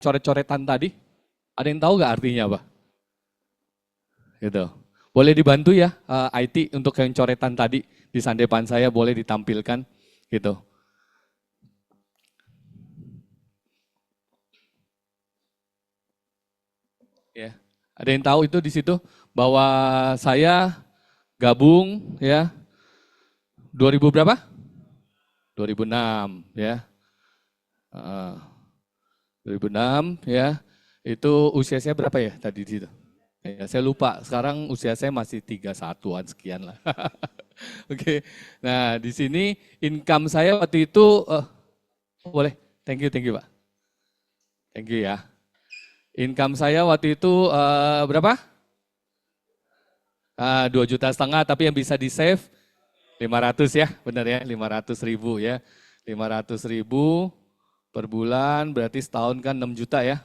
coret-coretan tadi? Ada yang tahu nggak artinya apa? Gitu. Boleh dibantu ya IT untuk yang coretan tadi di sandepan saya boleh ditampilkan gitu. Ya. Ada yang tahu itu di situ bahwa saya gabung ya 2000 berapa? 2006 ya. 2006 ya. Itu usia saya berapa ya tadi di situ? Ya, saya lupa. Sekarang usia saya masih 31-an sekian lah. Oke. Nah, di sini income saya waktu itu boleh. Thank you, Pak. Thank you ya. Income saya waktu itu berapa? 2,5 juta, tapi yang bisa di save 500 ya, benar ya, 500.000 ya. 500.000 per bulan berarti setahun kan 6 juta ya.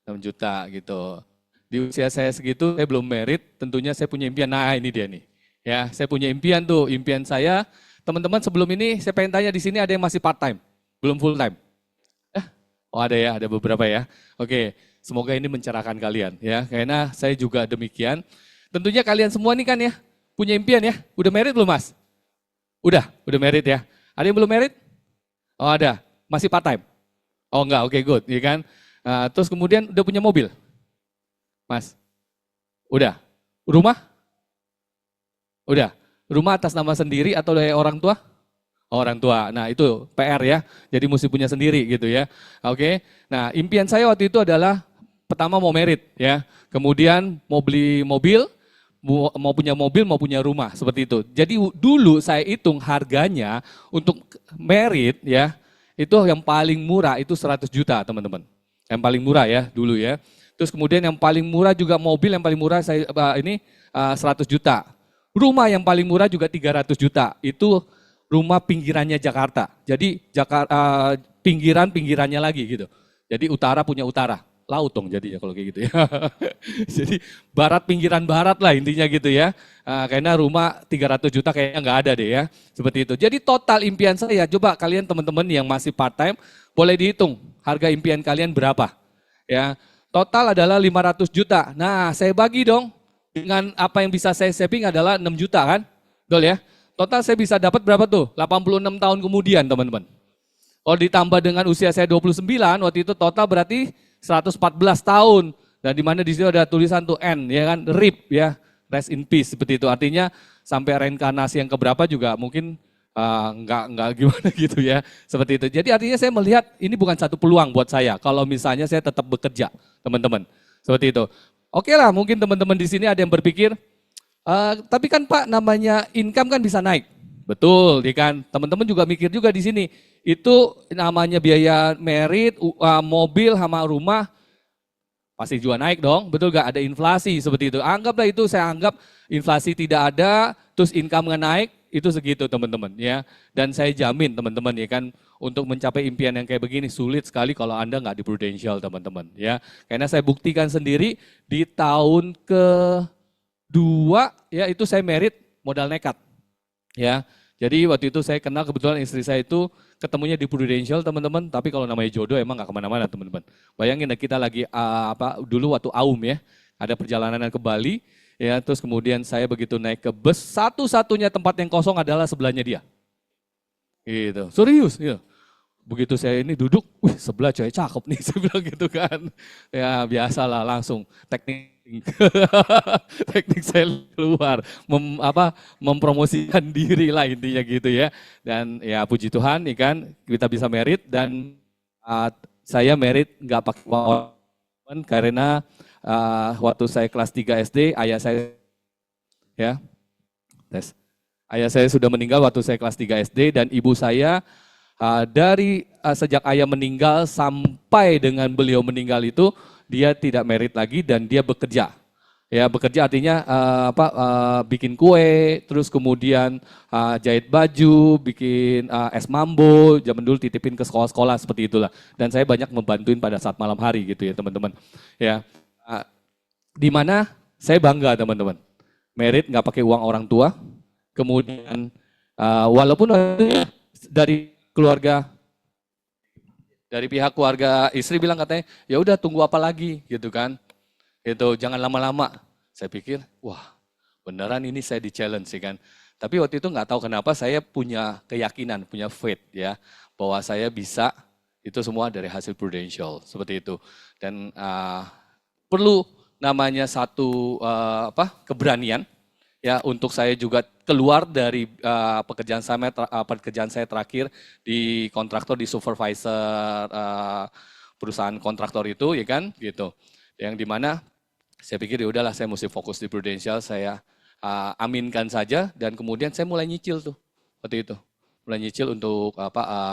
6 juta gitu. Di usia saya segitu saya belum merit, tentunya saya punya impian. Nah, ini dia nih. Ya, saya punya impian tuh. Impian saya, teman-teman sebelum ini saya pengen tanya di sini ada yang masih part time, belum full time. Oh ada ya, ada beberapa ya. Oke, semoga ini mencerahkan kalian ya. Karena saya juga demikian. Tentunya kalian semua nih kan ya, punya impian ya. Udah merit belum Mas? Udah merit ya. Ada yang belum merit? Oh ada, masih part time? Oh enggak, oke good, ya kan. Terus kemudian udah punya mobil? Mas? Udah. Rumah? Udah. Rumah atas nama sendiri atau dari orang tua? Orang tua. Nah itu PR ya, jadi mesti punya sendiri gitu ya. Oke, nah impian saya waktu itu adalah pertama mau merit ya, kemudian mau beli mobil, mau punya mobil, mau punya rumah, seperti itu. Jadi dulu saya hitung harganya untuk merit ya, itu yang paling murah itu 100 juta teman-teman. Yang paling murah ya dulu ya. Terus kemudian yang paling murah juga mobil yang paling murah saya 100 juta. Rumah yang paling murah juga 300 juta. Itu rumah pinggirannya Jakarta. Jadi pinggirannya lagi gitu. Jadi utara punya utara. Laut dong jadinya kalau kayak gitu ya. Jadi barat pinggiran barat lah intinya gitu ya. Karena rumah 300 juta kayaknya nggak ada deh ya. Seperti itu. Jadi total impian saya, coba kalian teman-teman yang masih part time, boleh dihitung harga impian kalian berapa. Ya, total adalah 500 juta. Nah saya bagi dong dengan apa yang bisa saya saving adalah 6 juta kan. Betul ya. Total saya bisa dapat berapa tuh? 86 tahun kemudian teman-teman. Kalau ditambah dengan usia saya 29, waktu itu total berarti 114 tahun. Dan di mana di situ ada tulisan tuh N, ya kan, RIP ya, rest in peace seperti itu. Artinya sampai reinkarnasi yang keberapa juga mungkin nggak gimana gitu ya, seperti itu. Jadi artinya saya melihat ini bukan satu peluang buat saya. Kalau misalnya saya tetap bekerja, teman-teman, seperti itu. Oke lah, mungkin teman-teman di sini ada yang berpikir, tapi kan Pak namanya income kan bisa naik. Betul, ya kan? Teman-teman juga mikir juga di sini. Itu namanya biaya merit, mobil sama rumah pasti juga naik dong. Betul gak? Ada inflasi seperti itu. Anggaplah itu saya anggap inflasi tidak ada, terus income nggak naik, itu segitu teman-teman ya. Dan saya jamin teman-teman ya kan untuk mencapai impian yang kayak begini sulit sekali kalau Anda nggak di Prudential teman-teman ya. Karena saya buktikan sendiri di tahun ke 2 ya itu saya merit modal nekat ya. Jadi waktu itu saya kenal kebetulan istri saya itu ketemunya di Prudential teman-teman, tapi kalau namanya jodoh emang nggak kemana-mana teman-teman. Bayangin kita lagi dulu waktu AUM ya, ada perjalanan ke Bali ya, terus kemudian saya begitu naik ke bus, satu-satunya tempat yang kosong adalah sebelahnya dia. Gitu, serius gitu. Begitu saya ini duduk, wih sebelah cewek cakep nih, saya bilang gitu kan. Ya biasalah langsung teknik teknik saya keluar, mempromosikan diri lah intinya gitu ya. Dan ya puji Tuhan ikan kita bisa merit dan saya merit nggak pakai uang karena waktu saya kelas 3 SD ayah saya ya ayah saya sudah meninggal waktu saya kelas 3 SD dan ibu saya dari sejak ayah meninggal sampai dengan beliau meninggal itu dia tidak merit lagi dan dia bekerja. Ya, bekerja artinya bikin kue, terus kemudian jahit baju, bikin es mambo, zaman dulu titipin ke sekolah-sekolah seperti itulah. Dan saya banyak membantuin pada saat malam hari gitu ya, teman-teman. Ya. Di mana saya bangga, teman-teman. Merit nggak pakai uang orang tua. Kemudian walaupun dari keluarga Dari pihak keluarga istri bilang katanya, ya udah tunggu apa lagi gitu kan. Gitu, jangan lama-lama. Saya pikir, wah beneran ini saya di-challenge sih kan. Tapi waktu itu nggak tahu kenapa saya punya keyakinan, punya faith ya, bahwa saya bisa itu semua dari hasil Prudential, seperti itu. Dan perlu namanya satu keberanian ya untuk saya juga keluar dari pekerjaan saya terakhir di kontraktor di supervisor perusahaan kontraktor itu ya kan gitu. Yang dimana saya pikir ya udahlah saya mesti fokus di Prudential, saya aminkan saja dan kemudian saya mulai nyicil tuh seperti itu. Mulai nyicil untuk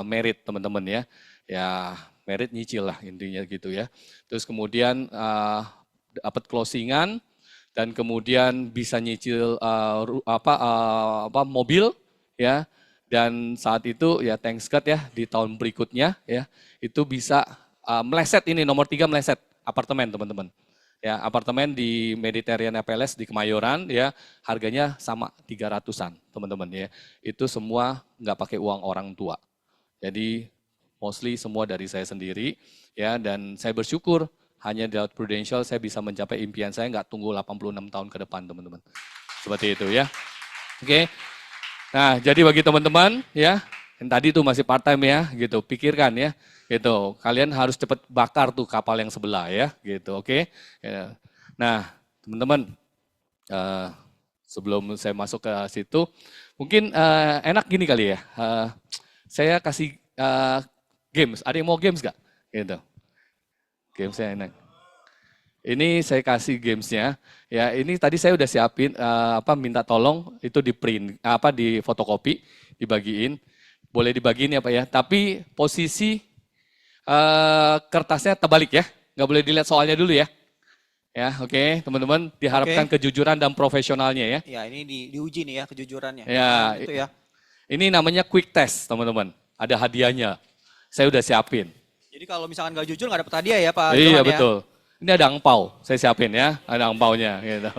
merit teman-teman ya. Ya merit nyicil lah intinya gitu ya. Terus kemudian dapat closingan dan kemudian bisa nyicil mobil ya. Dan saat itu ya thanks God ya di tahun berikutnya ya itu bisa meleset ini nomor 3 meleset apartemen teman-teman. Ya, apartemen di Mediterranean FLS di Kemayoran ya, harganya sama 300-an, teman-teman ya. Itu semua nggak pakai uang orang tua. Jadi mostly semua dari saya sendiri ya dan saya bersyukur hanya di Prudential saya bisa mencapai impian saya nggak tunggu 86 tahun ke depan, teman-teman. Seperti itu ya. Oke. Nah, jadi bagi teman-teman ya, yang tadi tuh masih part time ya, gitu. Pikirkan ya, gitu. Kalian harus cepat bakar tuh kapal yang sebelah ya, gitu. Oke. Ya. Nah, teman-teman, sebelum saya masuk ke situ, mungkin enak gini kali ya. Saya kasih games. Ada yang mau games gak? Gitu. Gamesnya enak. Ini saya kasih gamesnya. Ya, ini tadi saya udah siapin minta tolong itu di print di fotokopi, dibagiin. Boleh dibagiin ya Pak ya. Tapi posisi kertasnya terbalik ya. Nggak boleh dilihat soalnya dulu ya. Ya, oke, teman-teman diharapkan kejujuran dan profesionalnya ya. Ya, ini diuji nih ya kejujurannya. Ya, itu ya. Ini namanya quick test, teman-teman. Ada hadiahnya. Saya udah siapin. Jadi kalau misalkan nggak jujur nggak dapat hadiah ya Pak Iya, Johan ya. betul. Ini ada angpau, saya siapin ya, ada angpaunya gitu.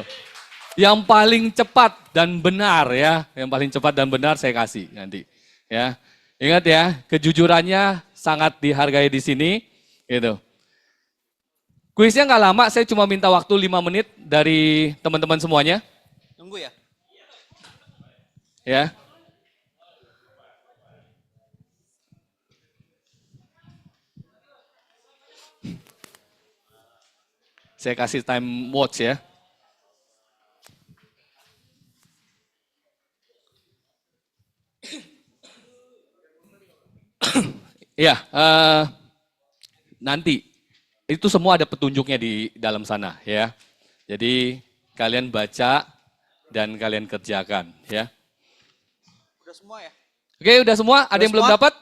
Yang paling cepat dan benar ya, yang paling cepat dan benar saya kasih nanti ya. Ingat ya, kejujurannya sangat dihargai di sini gitu. Kuisnya nggak lama, saya cuma minta waktu 5 menit dari teman-teman semuanya. Tunggu ya. Ya. Saya kasih time watch ya. Ya, nanti itu semua ada petunjuknya di dalam sana ya. Jadi kalian baca dan kalian kerjakan ya. Udah semua ya? Oke, udah semua? Ada yang belum dapat?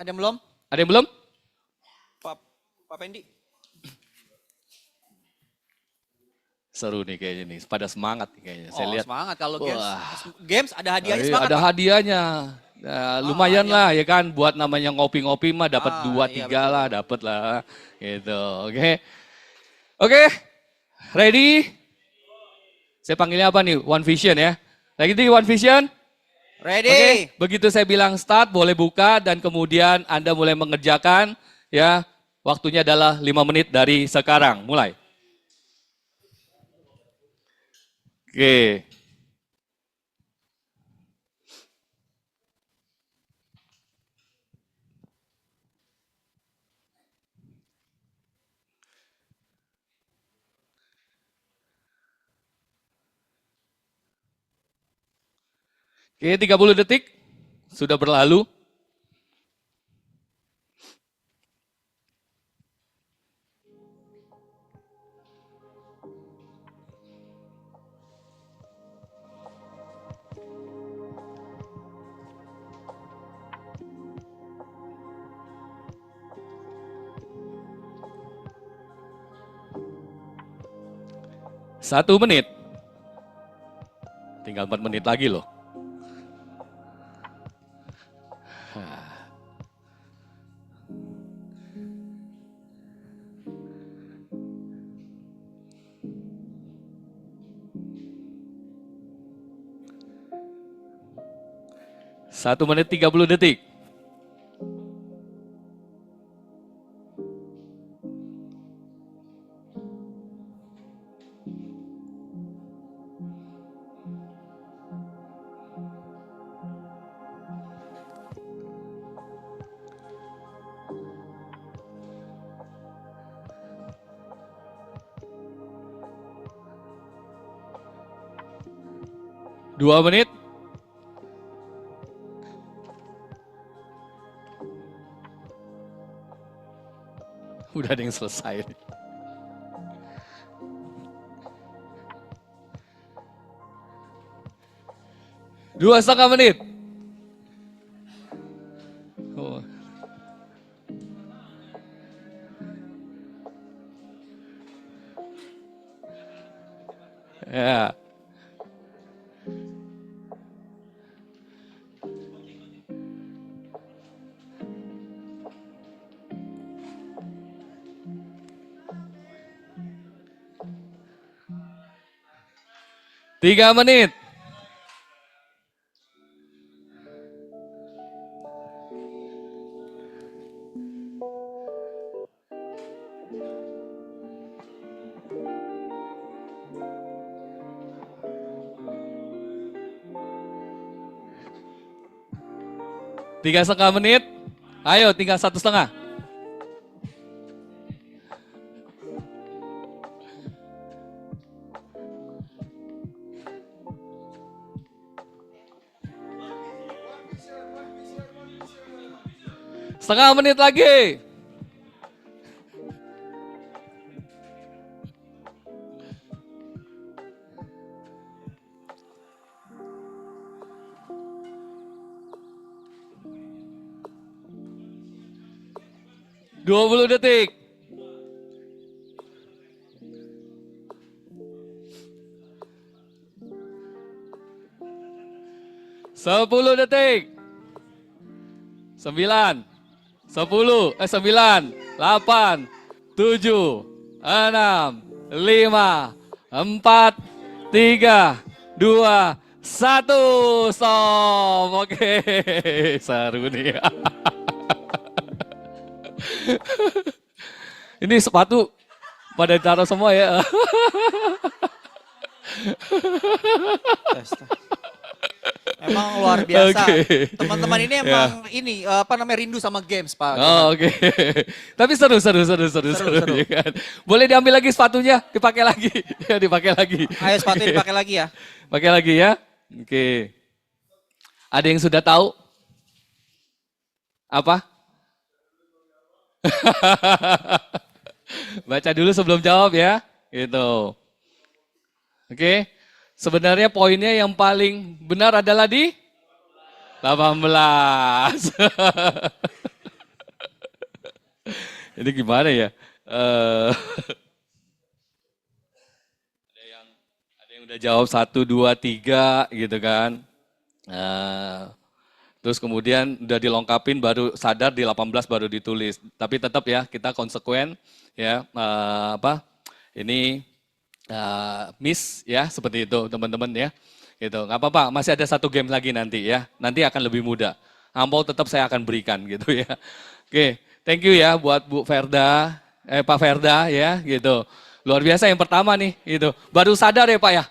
Ada yang belum? Ada yang belum? Pak Pendi. Seru nih kayaknya nih, pada semangat nih kayaknya. Saya lihat. Semangat kalau games ada hadiahnya semangat. Ada hadiahnya. Lumayan lah ya kan buat namanya ngopi-ngopi mah dapat 2-3 lah, dapat lah gitu. Oke. Ready? Saya panggilnya apa nih? One Vision ya. Lagi di One Vision? Ready. Oke, begitu saya bilang start boleh buka dan kemudian Anda mulai mengerjakan ya. Waktunya adalah 5 menit dari sekarang. Mulai. Oke. Oke, 30 detik sudah berlalu. Satu menit. Tinggal 4 menit lagi loh. Satu menit 30 detik. 2 menit. Udah ada yang selesai. 2,5 menit. Oh. Ya. Tiga menit. Tiga setengah menit. Ayo, tinggal 1,5. Setengah menit lagi. Dua 20 detik. Sepuluh detik. 9, 10, 9, 8, 7, 6, 5, 4, 3, 2, 1. Stop. Oke, seru nih. Ini sepatu pada ditaruh semua ya. Emang luar biasa. Oke. Teman-teman ini emang ini apa namanya rindu sama games, Pak. Oh, oke. Tapi seru ya kan. Boleh diambil lagi sepatunya, dipakai lagi. Ya, dipakai lagi. Ayo sepatu dipakai lagi ya. Pakai lagi ya. Oke. Ada yang sudah tahu? Apa? Baca dulu sebelum jawab ya. Gitu. Oke. Sebenarnya poinnya yang paling benar adalah di 18. Ini gimana ya? Ada yang udah jawab 1, 2, 3 gitu kan. Terus kemudian udah dilengkapin baru sadar di 18 baru ditulis. Tapi tetap ya kita konsekuen ya ini miss ya seperti itu teman-teman ya. Gitu. Nggak apa-apa, masih ada 1 game lagi nanti ya. Nanti akan lebih mudah. Ampau tetap saya akan berikan gitu ya. Oke, thank you ya buat Bu Verda, Pak Verda ya gitu. Luar biasa yang pertama nih gitu. Baru sadar ya Pak ya.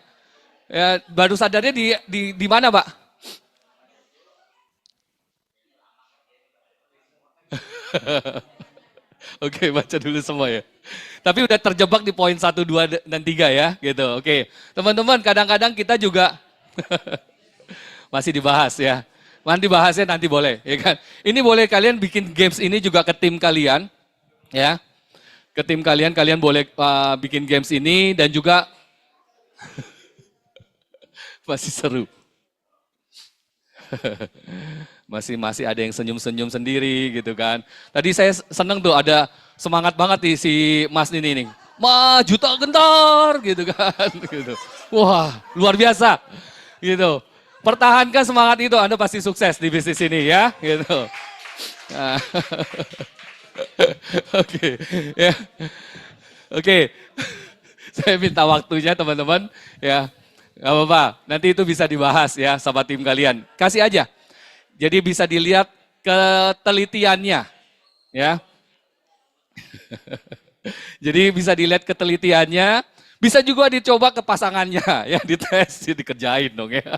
Ya baru sadarnya di mana Pak? Oke, baca dulu semua ya. Tapi udah terjebak di poin 1, 2, dan 3 ya, gitu. Oke, teman-teman kadang-kadang kita juga masih dibahas ya. Nanti bahasnya nanti boleh, ya kan. Ini boleh kalian bikin games ini juga ke tim kalian, ya. Ke tim kalian, kalian boleh bikin games ini dan juga masih seru. Masih ada yang senyum-senyum sendiri gitu kan. Tadi saya seneng tuh ada semangat banget nih si Mas ini nih. Maju tak gentar gitu kan. Gitu. Wah luar biasa gitu. Pertahankan semangat itu, Anda pasti sukses di bisnis ini ya gitu. Nah. Oke ya. Oke. Saya minta waktunya teman-teman ya. Gak apa-apa, nanti itu bisa dibahas ya sama tim kalian. Kasih aja. Jadi bisa dilihat ketelitiannya ya. Jadi bisa dilihat ketelitiannya, bisa juga dicoba ke pasangannya ya, dites, dikerjain dong ya.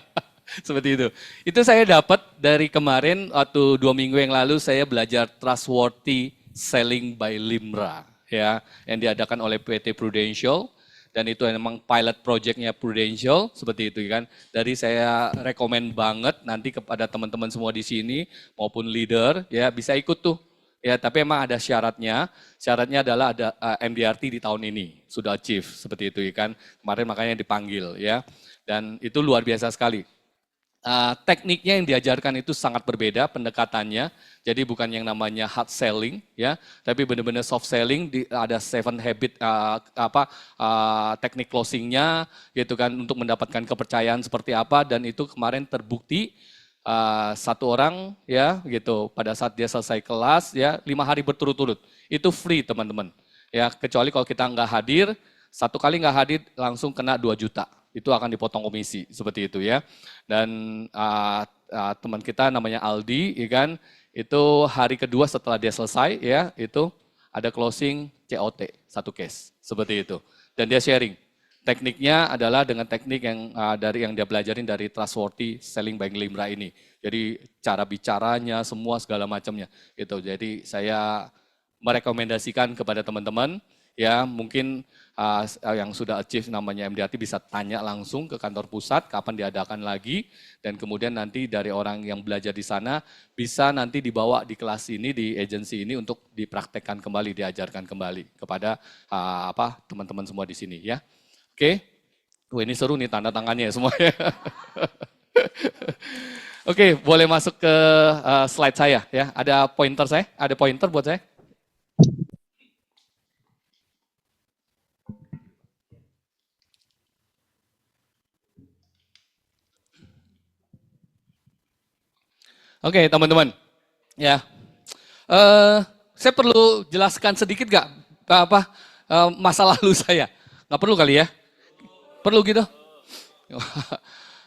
Seperti itu. Itu saya dapat dari kemarin waktu 2 minggu yang lalu saya belajar Trustworthy Selling by Limra ya, yang diadakan oleh PT Prudential. dan itu memang pilot projectnya Prudential seperti itu kan. Dari saya rekomen banget nanti kepada teman-teman semua di sini maupun leader ya bisa ikut tuh. Ya, tapi emang ada syaratnya. Syaratnya adalah ada MDRT di tahun ini sudah achieve seperti itu kan. Kemarin makanya dipanggil ya. Dan itu luar biasa sekali. Tekniknya yang diajarkan itu sangat berbeda pendekatannya. Jadi bukan yang namanya hard selling ya, tapi benar-benar soft selling. Ada 7 habit teknik closingnya gitu kan untuk mendapatkan kepercayaan seperti apa, dan itu kemarin terbukti. Satu orang ya gitu pada saat dia selesai kelas ya 5 hari berturut-turut itu free teman-teman ya, kecuali kalau kita nggak hadir, 1 kali nggak hadir langsung kena 2 juta, itu akan dipotong komisi seperti itu ya. Dan teman kita namanya Aldi ya kan, itu hari kedua setelah dia selesai ya itu ada closing COT 1 case seperti itu, dan dia sharing. Tekniknya adalah dengan teknik yang yang dia pelajarin dari Trustworthy Selling by Limra ini. Jadi cara bicaranya semua segala macamnya gitu. Jadi saya merekomendasikan kepada teman-teman ya, mungkin yang sudah achieve namanya MDRT bisa tanya langsung ke kantor pusat kapan diadakan lagi, dan kemudian nanti dari orang yang belajar di sana bisa nanti dibawa di kelas ini, di agensi ini untuk dipraktekkan kembali, diajarkan kembali kepada teman-teman semua di sini ya. Oke, ini seru nih tanda tangannya semuanya. Oke, boleh masuk ke slide saya ya. Ada pointer saya, ada pointer buat saya. Oke, teman-teman. Ya, saya perlu jelaskan sedikit gak masa lalu saya? Nggak perlu kali ya? Perlu gitu?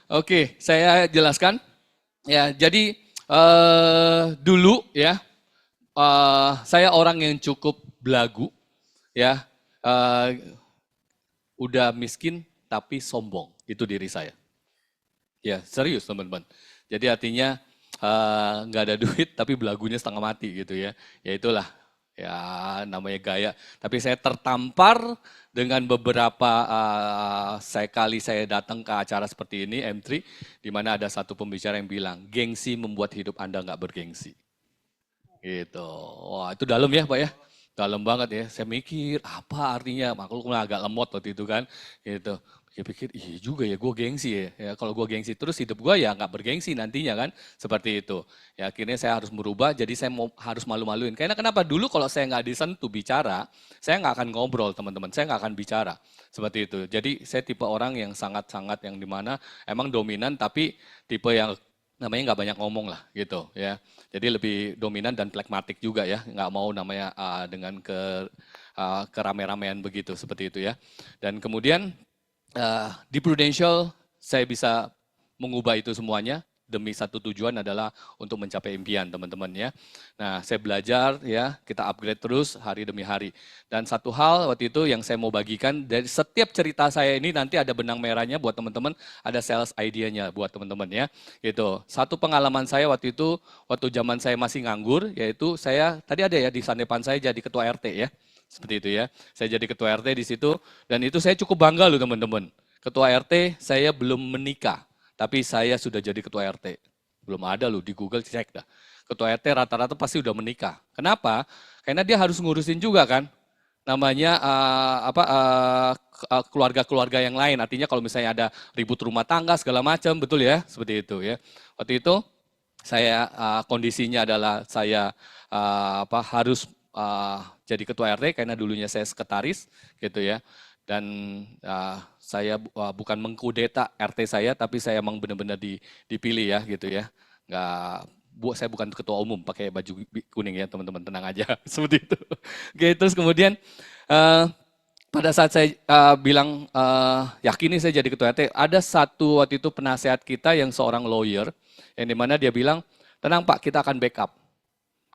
Oke, saya jelaskan. Ya, jadi dulu ya, saya orang yang cukup belagu, ya, udah miskin tapi sombong, itu diri saya. Ya, serius teman-teman. Jadi artinya nggak ada duit tapi belagunya setengah mati gitu ya. Ya itulah, ya namanya gaya. Tapi saya tertampar dengan beberapa kali saya datang ke acara seperti ini, M3, di mana ada satu pembicara yang bilang, gengsi membuat hidup Anda nggak bergengsi. Gitu. Wah itu dalam ya Pak ya. Dalam banget ya. Saya mikir apa artinya, makanya agak lemot waktu itu kan. Gitu. Pikir, iya juga ya gue gengsi ya. Kalau gue gengsi terus hidup gue ya nggak bergengsi nantinya kan. Seperti itu. Ya akhirnya saya harus berubah, jadi saya harus malu-maluin. Karena kenapa dulu kalau saya nggak disentuh bicara, saya nggak akan ngobrol teman-teman. Saya nggak akan bicara. Seperti itu. Jadi saya tipe orang yang sangat-sangat yang dimana emang dominan, tapi tipe yang namanya nggak banyak ngomong lah gitu ya. Jadi lebih dominan dan pragmatik juga ya, nggak mau namanya dengan kerame-ramean begitu, seperti itu ya. Dan kemudian di Prudential saya bisa mengubah itu semuanya demi satu tujuan adalah untuk mencapai impian teman-teman ya. Nah saya belajar ya, kita upgrade terus hari demi hari. Dan satu hal waktu itu yang saya mau bagikan, dari setiap cerita saya ini nanti ada benang merahnya buat teman-teman, ada sales idea-nya buat teman-teman ya. Gitu. Satu pengalaman saya waktu itu, waktu zaman saya masih nganggur, yaitu saya, tadi ada ya di Sandepan saya jadi ketua RT ya. Seperti itu ya, saya jadi ketua RT di situ, dan itu saya cukup bangga loh teman-teman. Ketua RT saya belum menikah, tapi saya sudah jadi ketua RT. Belum ada loh, di Google cek dah. Ketua RT rata-rata pasti udah menikah. Kenapa? Karena dia harus ngurusin juga kan, namanya keluarga-keluarga yang lain. Artinya kalau misalnya ada ribut rumah tangga segala macam, betul ya, seperti itu ya. Waktu itu saya kondisinya adalah saya harus jadi ketua RT karena dulunya saya sekretaris gitu ya. Dan saya bukan mengkudeta RT saya, tapi saya emang benar-benar dipilih ya gitu ya. Saya bukan ketua umum pakai baju kuning ya teman-teman, tenang aja seperti itu. Oke, terus kemudian pada saat saya bilang yakin nih saya jadi ketua RT, ada satu waktu itu penasehat kita yang seorang lawyer, yang dimana dia bilang, tenang Pak, kita akan backup.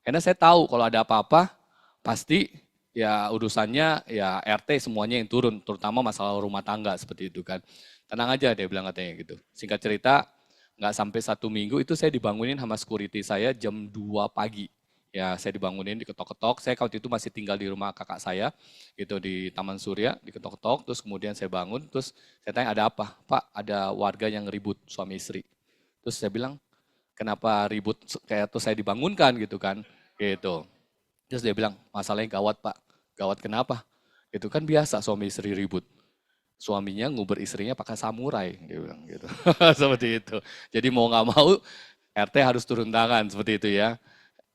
Karena saya tahu kalau ada apa-apa, pasti ya urusannya ya RT semuanya yang turun, terutama masalah rumah tangga seperti itu kan. Tenang aja dia bilang katanya gitu. Singkat cerita, nggak sampai 1 minggu itu saya dibangunin sama security saya jam 2 pagi. Ya saya dibangunin, diketok-ketok. Saya waktu itu masih tinggal di rumah kakak saya, gitu di Taman Surya, diketok-ketok. Terus kemudian saya bangun, terus saya tanya ada apa? Pak, ada warga yang ribut suami istri. Terus saya bilang, kenapa ribut kayak tuh saya dibangunkan gitu kan, gitu. Terus dia bilang, masalahnya gawat Pak. Gawat kenapa? Itu kan biasa suami istri ribut. Suaminya nguber istrinya pakai samurai, dia bilang gitu. Seperti itu. Jadi mau nggak mau RT harus turun tangan seperti itu ya.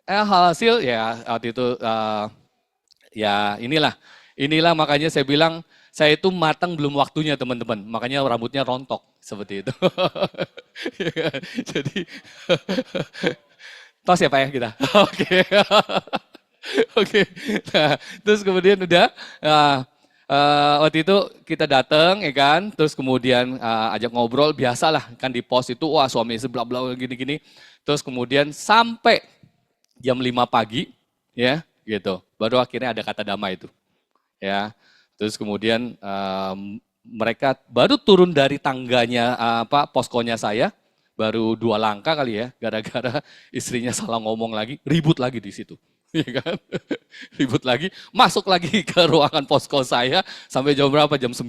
Hasil ya waktu itu ya inilah makanya saya bilang saya itu matang belum waktunya teman-teman. Makanya rambutnya rontok seperti itu. Jadi tos ya Pak ya kita. Oke. Oke. Nah, terus kemudian udah waktu itu kita datang ya kan, terus kemudian ajak ngobrol biasalah kan di pos itu wah suami istri bla bla gini-gini. Terus kemudian sampai jam 5 pagi ya gitu. Baru akhirnya ada kata damai itu. Ya. Terus kemudian mereka baru turun dari tangganya poskonya saya baru 2 langkah kali ya gara-gara istrinya salah ngomong lagi, ribut lagi di situ. Ya kan? Ribut lagi, masuk lagi ke ruangan posko saya sampai jam berapa? Jam 9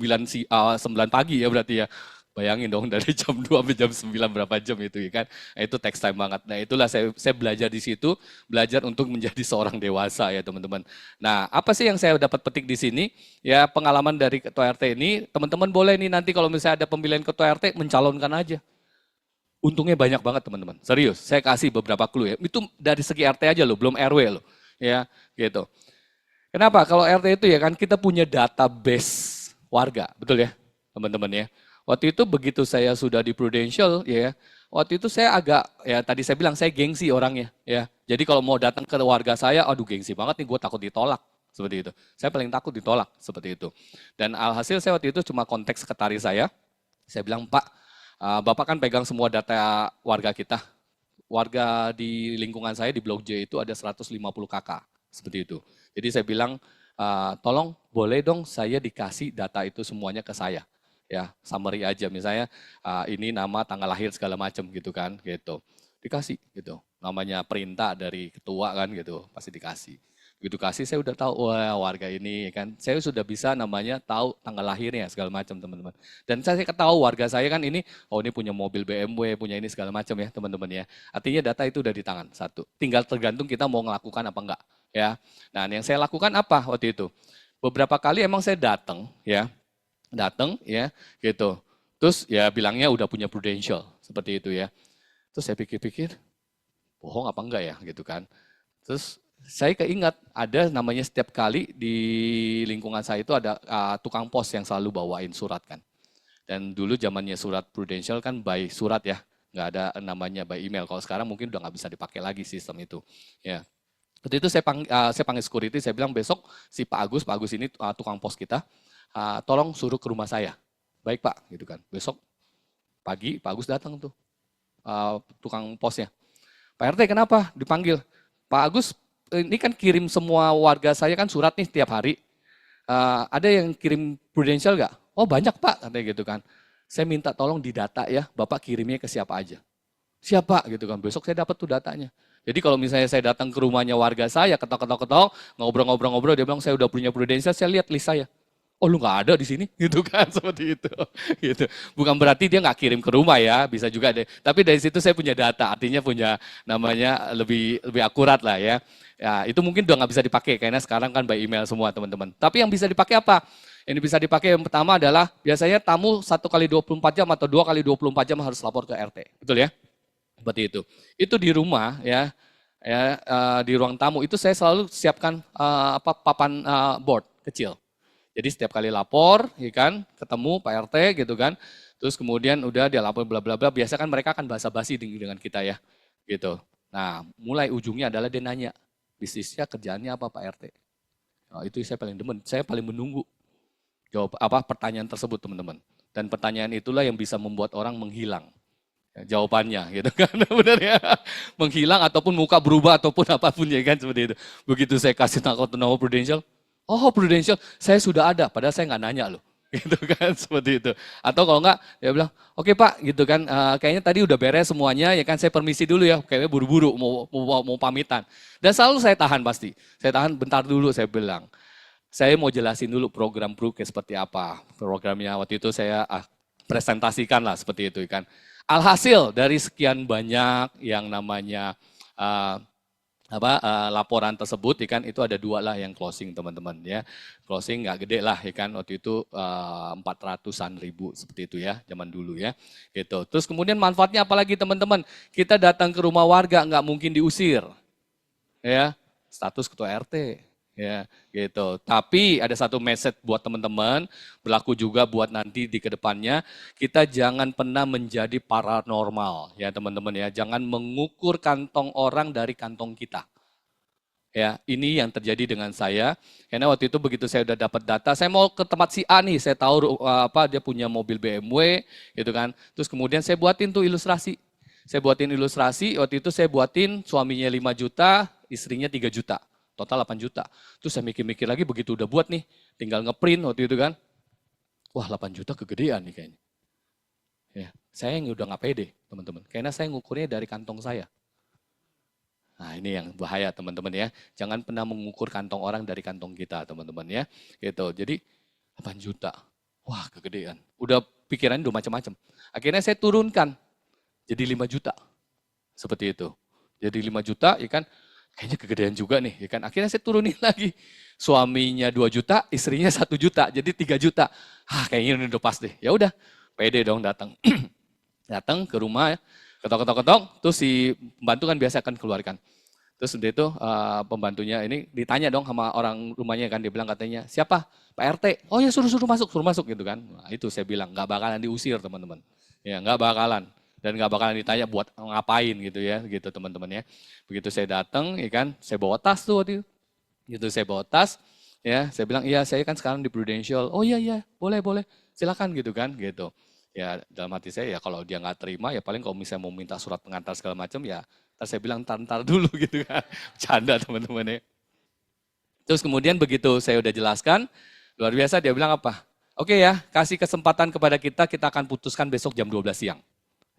pagi ya berarti ya. Bayangin dong dari jam 2 sampai jam 9 berapa jam itu ya kan. Nah, itu text time banget. Nah, itulah saya belajar di situ, belajar untuk menjadi seorang dewasa ya teman-teman. Nah, apa sih yang saya dapat petik di sini? Ya pengalaman dari ketua RT ini, teman-teman boleh nih nanti kalau misalnya ada pemilihan ketua RT mencalonkan aja. Untungnya banyak banget teman-teman. Serius, saya kasih beberapa clue ya. Itu dari segi RT aja loh, belum RW loh. Ya, gitu. Kenapa? Kalau RT itu ya kan kita punya database warga, betul ya teman-teman ya. Waktu itu begitu saya sudah di Prudential ya, waktu itu saya agak, ya tadi saya bilang saya gengsi orangnya ya. Jadi kalau mau datang ke warga saya, aduh gengsi banget nih gue takut ditolak. Seperti itu. Saya paling takut ditolak seperti itu. Dan alhasil saya waktu itu cuma kontak sekretaris saya bilang Pak, Bapak kan pegang semua data warga kita. Warga di lingkungan saya di Blok J itu ada 150 kakak, seperti itu. Jadi saya bilang, tolong boleh dong saya dikasih data itu semuanya ke saya. Ya, summary aja misalnya ini nama, tanggal lahir segala macam gitu kan, gitu. Dikasih gitu. Namanya perintah dari ketua kan gitu, pasti dikasih. Begitu kasih saya udah tahu wah warga ini kan. Saya sudah bisa namanya tahu tanggal lahirnya segala macam teman-teman. Dan saya tahu warga saya kan ini oh ini punya mobil BMW, punya ini segala macam ya teman-teman ya. Artinya data itu udah di tangan satu. Tinggal tergantung kita mau ngelakukan apa enggak ya. Nah, yang saya lakukan apa waktu itu? Beberapa kali emang saya datang ya. Datang ya gitu. Terus ya bilangnya udah punya Prudential seperti itu ya. Terus saya pikir-pikir bohong apa enggak ya gitu kan. Terus saya keingat ada namanya setiap kali di lingkungan saya itu ada tukang pos yang selalu bawain surat kan. Dan dulu zamannya surat Prudential kan by surat ya, nggak ada namanya by email. Kalau sekarang mungkin udah nggak bisa dipakai lagi sistem itu. Ya. Waktu itu saya panggil security, saya bilang besok si Pak Agus ini tukang pos kita, tolong suruh ke rumah saya. Baik Pak, gitu kan. Besok pagi Pak Agus datang tuh, tukang posnya. Pak RT kenapa dipanggil? Pak Agus ini kan kirim semua warga saya kan surat nih tiap hari. Ada yang kirim Prudential nggak? Oh banyak Pak, katanya gitu kan. Saya minta tolong didata ya, Bapak kirimnya ke siapa aja. Siapa gitu kan, besok saya dapat tuh datanya. Jadi kalau misalnya saya datang ke rumahnya warga saya, ketok-ketok, ngobrol-ngobrol, dia bilang saya udah punya Prudential, saya lihat list saya. Oh lu nggak ada di sini, gitu kan, seperti itu. Gitu. Bukan berarti dia nggak kirim ke rumah ya, bisa juga deh. Tapi dari situ saya punya data, artinya punya namanya lebih akurat lah ya. Ya itu mungkin udah nggak bisa dipakai, karena sekarang kan by email semua teman-teman. Tapi yang bisa dipakai apa? Yang bisa dipakai yang pertama adalah biasanya tamu 1 kali 24 jam atau 2 kali 24 jam harus lapor ke RT, betul ya? Seperti itu. Itu di rumah ya, di ruang tamu itu saya selalu siapkan papan board kecil. Jadi setiap kali lapor, ya kan, ketemu Pak RT gitu kan, terus kemudian udah dia lapor bla bla bla. Biasa kan mereka akan basa-basi dengan kita ya, gitu. Nah, mulai ujungnya adalah dia nanya, bisnisnya kerjaannya apa Pak RT? Nah, itu saya paling demen, saya paling menunggu jawab pertanyaan tersebut teman-teman. Dan pertanyaan itulah yang bisa membuat orang menghilang jawabannya gitu kan, benar ya, menghilang ataupun muka berubah ataupun apapun ya kan seperti itu. Begitu saya kasih nama Prudential, oh Prudential, saya sudah ada, padahal saya nggak nanya loh. gitu kan, seperti itu. Atau kalau enggak, dia bilang, oke Pak, gitu kan, kayaknya tadi udah beres semuanya, ya kan saya permisi dulu ya, kayaknya buru-buru mau pamitan. Dan selalu saya tahan pasti, saya tahan bentar dulu saya bilang. Saya mau jelasin dulu program kayak seperti apa. Programnya waktu itu saya presentasikan lah seperti itu kan. Alhasil dari sekian banyak yang namanya uh, laporan tersebut ya kan, itu ada 2 lah yang closing teman-teman ya. Closing nggak gede lah ya kan, waktu itu 400-an ribu seperti itu ya, zaman dulu ya. Gitu. Terus kemudian manfaatnya apalagi teman-teman? Kita datang ke rumah warga nggak mungkin diusir. Ya, status ketua RT ya gitu. Tapi ada satu message buat teman-teman, berlaku juga buat nanti di kedepannya, kita jangan pernah menjadi paranormal ya teman-teman ya. Jangan mengukur kantong orang dari kantong kita. Ya, ini yang terjadi dengan saya. Karena waktu itu begitu saya udah dapat data, saya mau ke tempat si A nih, saya tahu dia punya mobil BMW gitu kan. Terus kemudian saya buatin tuh ilustrasi. Saya buatin ilustrasi, waktu itu saya buatin suaminya 5 juta, istrinya 3 juta. Total 8 juta. Terus saya mikir-mikir lagi begitu udah buat nih, tinggal ngeprint waktu itu kan. Wah 8 juta kegedean nih kayaknya. Ya, saya yang udah nggak pede teman-teman. Karena saya ngukurnya dari kantong saya. Nah ini yang bahaya teman-teman ya. Jangan pernah mengukur kantong orang dari kantong kita teman-teman ya. Gitu. Jadi 8 juta. Wah kegedean. Udah pikirannya udah macam-macam. Akhirnya saya turunkan jadi 5 juta. Seperti itu. Jadi 5 juta ya kan. Kayaknya kegedean juga nih ya kan. Akhirnya saya turunin lagi. Suaminya 2 juta, istrinya 1 juta. Jadi 3 juta. Kayaknya ini udah pas deh. Ya udah. Pede dong datang. Datang ke rumah ya. Ketok-ketok-ketok, terus si pembantu kan biasa akan keluarkan. Terus udah itu pembantunya ini ditanya dong sama orang rumahnya kan, dia bilang katanya, siapa? Pak RT. Oh ya suruh masuk gitu kan. Nah, itu saya bilang, nggak bakalan diusir teman-teman. Ya nggak bakalan. Dan nggak bakalan ditanya buat ngapain gitu ya, gitu teman-teman ya. Begitu saya datang, ya kan, saya bawa tas tuh waktu itu. Gitu saya bawa tas, ya saya bilang, iya saya kan sekarang di Prudential. Oh iya, boleh, silakan gitu kan, gitu. Ya dalam hati saya ya kalau dia nggak terima ya paling kalau misalnya mau minta surat pengantar segala macam ya saya bilang ntar dulu gitu kan. Canda teman-teman ya. Terus kemudian begitu saya udah jelaskan, luar biasa dia bilang apa? Oke ya, kasih kesempatan kepada kita akan putuskan besok jam 12 siang.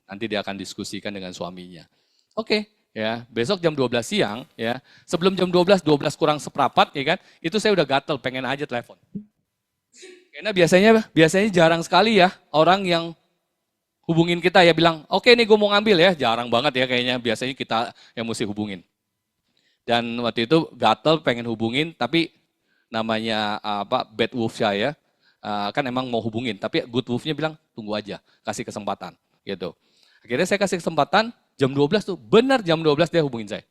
Nanti dia akan diskusikan dengan suaminya. Oke, ya besok jam 12 siang ya, sebelum jam 12 kurang seperempat ya kan, itu saya udah gatel pengen aja telepon. Karena biasanya jarang sekali ya orang yang hubungin kita ya bilang, oke nih gue mau ngambil ya, jarang banget ya kayaknya, biasanya kita yang mesti hubungin. Dan waktu itu gatel pengen hubungin, tapi namanya bad wolf saya kan emang mau hubungin, tapi good wolfnya bilang tunggu aja, kasih kesempatan gitu. Akhirnya saya kasih kesempatan, jam 12 tuh, benar jam 12 dia hubungin saya.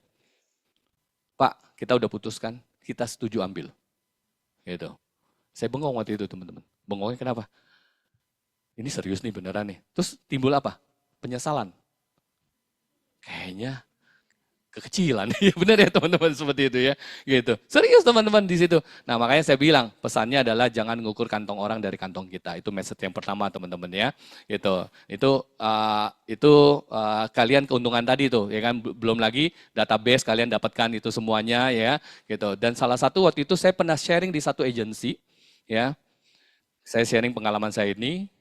Pak, kita udah putuskan, kita setuju ambil. Gitu. Saya bengong waktu itu teman-teman. Bengongnya kenapa? Ini serius nih beneran nih. Terus timbul apa? Penyesalan. Kayaknya kekecilan. Ya benar ya teman-teman seperti itu ya. Gitu. Serius teman-teman di situ. Nah makanya saya bilang pesannya adalah jangan mengukur kantong orang dari kantong kita. Itu message yang pertama teman-teman ya. Gitu. Itu kalian keuntungan tadi tuh ya kan, belum lagi database kalian dapatkan itu semuanya ya. Gitu. Dan salah satu waktu itu saya pernah sharing di satu agensi. Ya, saya sharing pengalaman saya ini,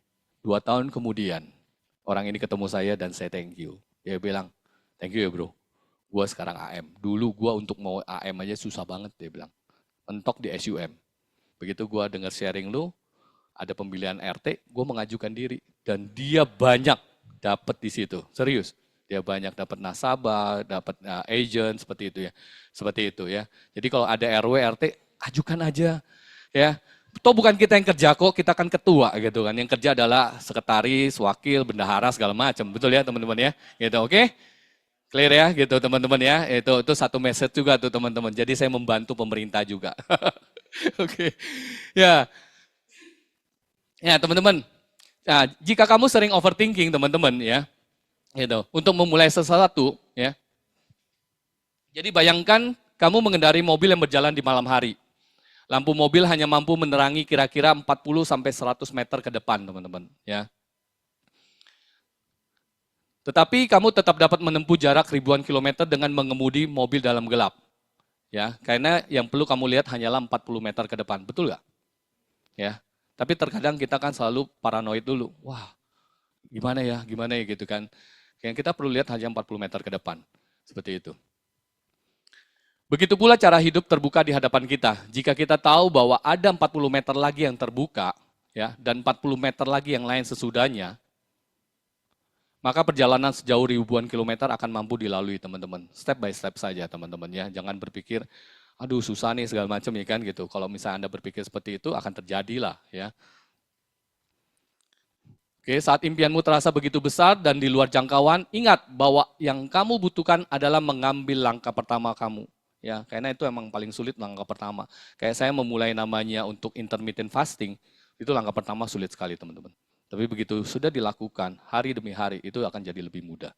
2 tahun kemudian, orang ini ketemu saya dan saya thank you. Dia bilang, thank you ya bro, gue sekarang AM. Dulu gue untuk mau AM aja susah banget, dia bilang. Mentok di SUM. Begitu gue dengar sharing lu, ada pemilihan RT, gue mengajukan diri. Dan dia banyak dapat di situ, serius. Dia banyak dapat nasabah, dapat agent, seperti itu ya. Seperti itu ya. Jadi kalau ada RW, RT, ajukan aja. Ya, toh bukan kita yang kerja kok, kita kan ketua gitu kan. Yang kerja adalah sekretaris, wakil, bendahara segala macam. Betul ya teman-teman ya? Gitu, oke? Clear ya gitu teman-teman ya. Itu satu message juga tuh teman-teman. Jadi saya membantu pemerintah juga. Oke. Ya. Ya, teman-teman. Nah, jika kamu sering overthinking teman-teman ya. Gitu. Untuk memulai sesuatu ya. Jadi bayangkan kamu mengendari mobil yang berjalan di malam hari. Lampu mobil hanya mampu menerangi kira-kira 40 sampai 100 meter ke depan, teman-teman, ya. Tetapi kamu tetap dapat menempuh jarak ribuan kilometer dengan mengemudi mobil dalam gelap. Ya, karena yang perlu kamu lihat hanyalah 40 meter ke depan, betul nggak? Ya. Tapi terkadang kita kan selalu paranoid dulu. Wah, gimana ya gitu kan. Yang kita perlu lihat hanya 40 meter ke depan. Seperti itu. Begitu pula cara hidup terbuka di hadapan kita. Jika kita tahu bahwa ada 40 meter lagi yang terbuka, ya, dan 40 meter lagi yang lain sesudahnya, maka perjalanan sejauh ribuan kilometer akan mampu dilalui teman-teman. Step by step saja teman-teman ya. Jangan berpikir, aduh susah nih segala macam ya kan gitu. Kalau misalnya Anda berpikir seperti itu akan terjadilah ya. Oke, saat impianmu terasa begitu besar dan di luar jangkauan, ingat bahwa yang kamu butuhkan adalah mengambil langkah pertama kamu. Ya, karena itu emang paling sulit langkah pertama. Kayak saya memulai namanya untuk intermittent fasting, itu langkah pertama sulit sekali teman-teman. Tapi begitu sudah dilakukan hari demi hari, itu akan jadi lebih mudah.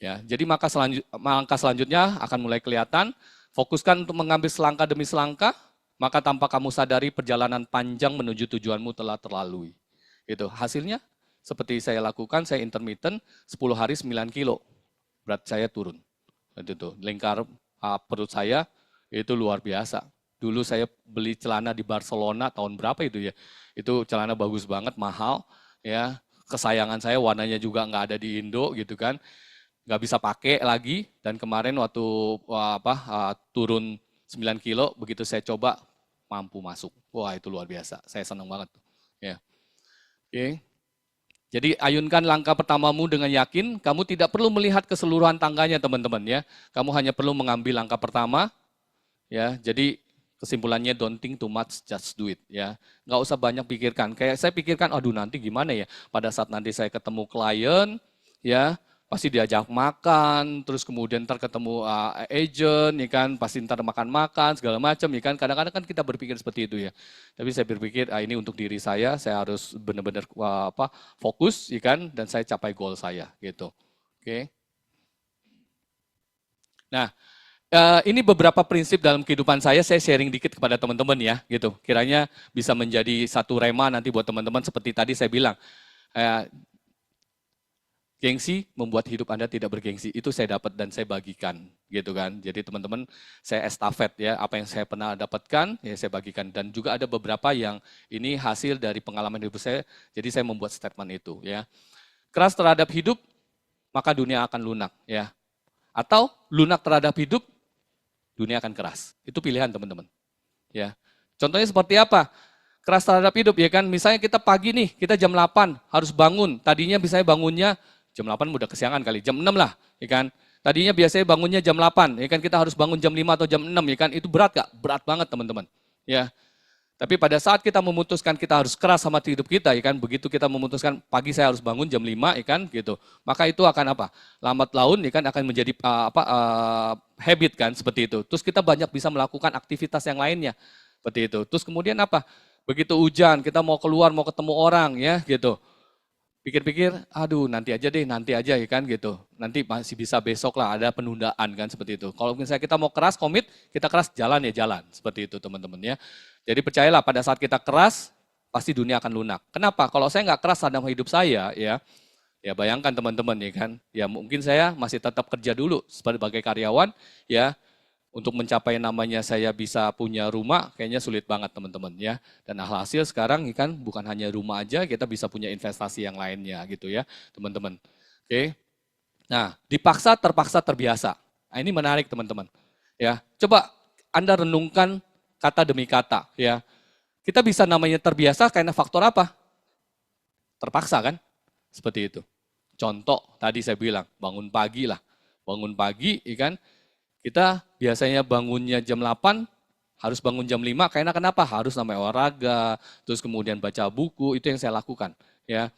Ya, jadi langkah selanjutnya akan mulai kelihatan. Fokuskan untuk mengambil selangkah demi selangkah, maka tanpa kamu sadari perjalanan panjang menuju tujuanmu telah terlalui. Itu hasilnya seperti saya lakukan, saya intermittent 10 hari 9 kilo, berat saya turun. Itu lingkar perut saya itu luar biasa. Dulu saya beli celana di Barcelona tahun berapa itu ya? Itu celana bagus banget, mahal ya. Kesayangan saya warnanya juga nggak ada di Indo gitu kan. Nggak bisa pakai lagi dan kemarin waktu turun 9 kilo begitu saya coba mampu masuk. Wah, itu luar biasa. Saya senang banget ya. Oke. Jadi ayunkan langkah pertamamu dengan yakin, kamu tidak perlu melihat keseluruhan tangganya teman-teman ya. Kamu hanya perlu mengambil langkah pertama ya. Jadi kesimpulannya don't think too much, just do it ya. Nggak usah banyak pikirkan. Kayak saya pikirkan, aduh nanti gimana ya pada saat nanti saya ketemu klien ya, pasti diajak makan, terus kemudian ntar ketemu agent, ya kan, pasti ntar makan-makan, segala macam, ya kan. Kadang-kadang kan kita berpikir seperti itu ya. Tapi saya berpikir, ini untuk diri saya harus benar-benar fokus, ya kan, dan saya capai goal saya, gitu. Oke. Nah, ini beberapa prinsip dalam kehidupan saya sharing dikit kepada teman-teman ya, gitu. Kiranya bisa menjadi satu rema nanti buat teman-teman seperti tadi saya bilang. Gengsi membuat hidup Anda tidak bergengsi. Itu saya dapat dan saya bagikan, gitu kan. Jadi teman-teman, saya estafet ya, apa yang saya pernah dapatkan, ya saya bagikan. Dan juga ada beberapa yang ini hasil dari pengalaman hidup saya, jadi saya membuat statement itu ya. Keras terhadap hidup, maka dunia akan lunak ya. Atau lunak terhadap hidup, dunia akan keras. Itu pilihan teman-teman. Ya. Contohnya seperti apa? Keras terhadap hidup ya kan. Misalnya kita pagi nih, kita jam 8 harus bangun. Tadinya misalnya bangunnya jam 8 udah kesiangan kali, jam 6 lah, ya kan. Tadinya biasanya bangunnya jam 8, ya kan, kita harus bangun jam 5 atau jam 6, ya kan. Itu berat gak? Berat banget teman-teman. Ya. Tapi pada saat kita memutuskan kita harus keras sama hidup kita, ya kan, begitu kita memutuskan pagi saya harus bangun jam 5, ya kan, gitu. Maka itu akan apa? Lambat laun, ya kan, akan menjadi habit kan, seperti itu. Terus kita banyak bisa melakukan aktivitas yang lainnya, seperti itu. Terus kemudian apa? Begitu hujan, kita mau keluar, mau ketemu orang, ya, gitu. Pikir-pikir, aduh nanti aja ya kan gitu. Nanti masih bisa besok lah, ada penundaan kan seperti itu. Kalau misalnya kita mau keras, komit, kita keras, jalan ya jalan. Seperti itu teman-teman ya. Jadi percayalah pada saat kita keras, pasti dunia akan lunak. Kenapa? Kalau saya nggak keras dalam hidup saya ya bayangkan teman-teman ya kan. Ya mungkin saya masih tetap kerja dulu sebagai karyawan ya. Untuk mencapai namanya saya bisa punya rumah, kayaknya sulit banget teman-teman ya. Dan alhasil sekarang kan bukan hanya rumah aja, kita bisa punya investasi yang lainnya gitu ya teman-teman. Oke. Nah, dipaksa, terpaksa, terbiasa. Nah, ini menarik teman-teman. Ya, coba Anda renungkan kata demi kata ya. Kita bisa namanya terbiasa karena faktor apa? Terpaksa kan? Seperti itu. Contoh tadi saya bilang, bangun pagi lah. Bangun pagi, kan? Kita biasanya bangunnya jam 8, harus bangun jam 5, karena kenapa? Harus namanya olahraga, terus kemudian baca buku, itu yang saya lakukan. Ya.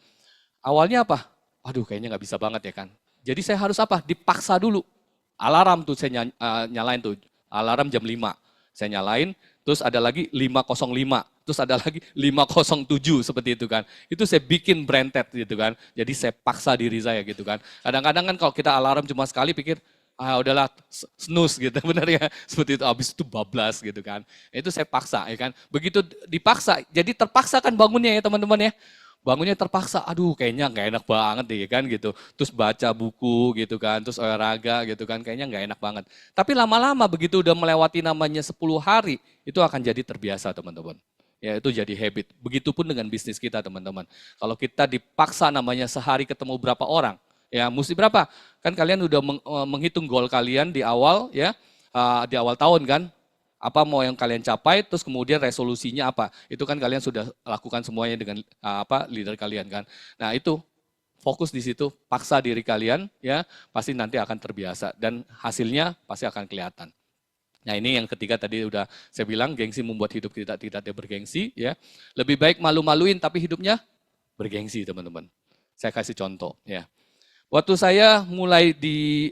Awalnya apa? Aduh kayaknya nggak bisa banget ya kan. Jadi saya harus apa? Dipaksa dulu. Alarm tuh saya nyalain tuh, alarm jam 5. Saya nyalain, terus ada lagi 5:05, terus ada lagi 5:07 seperti itu kan. Itu saya bikin branded gitu kan. Jadi saya paksa diri saya gitu kan. Kadang-kadang kan kalau kita alarm cuma sekali pikir, udahlah snooze gitu benar ya, seperti itu, habis itu bablas gitu kan. Itu saya paksa ya kan. Begitu dipaksa, jadi terpaksa kan bangunnya ya teman-teman ya. Bangunnya terpaksa, aduh kayaknya nggak enak banget deh kan gitu. Terus baca buku gitu kan, terus olahraga gitu kan, kayaknya nggak enak banget. Tapi lama-lama begitu udah melewati namanya 10 hari, itu akan jadi terbiasa teman-teman. ya itu jadi habit. Begitupun dengan bisnis kita teman-teman. Kalau kita dipaksa namanya sehari ketemu berapa orang, ya mesti berapa? Kan kalian udah menghitung goal kalian di awal ya, di awal tahun kan. Apa mau yang kalian capai, terus kemudian resolusinya apa. Itu kan kalian sudah lakukan semuanya dengan leader kalian kan. Nah itu fokus di situ, paksa diri kalian ya, pasti nanti akan terbiasa dan hasilnya pasti akan kelihatan. Nah ini yang ketiga tadi udah saya bilang, gengsi membuat hidup kita tidak bergengsi ya. Lebih baik malu-maluin tapi hidupnya bergengsi teman-teman. Saya kasih contoh ya. Waktu saya mulai di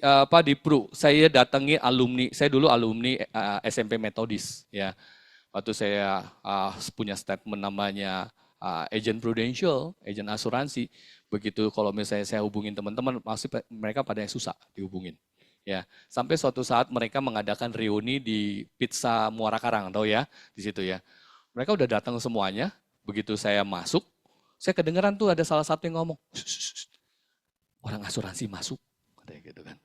PRU, saya datangi alumni, saya dulu alumni SMP Metodis ya. Waktu saya punya statement namanya agent prudential, agent asuransi, begitu kalau misalnya saya hubungin teman-teman, pasti mereka pada yang susah dihubungin. Ya, sampai suatu saat mereka mengadakan reuni di Pizza Muara Karang, tahu ya, di situ ya. Mereka udah datang semuanya, begitu saya masuk, saya kedengeran tuh ada salah satu yang ngomong, orang asuransi masuk, katanya gitu kan.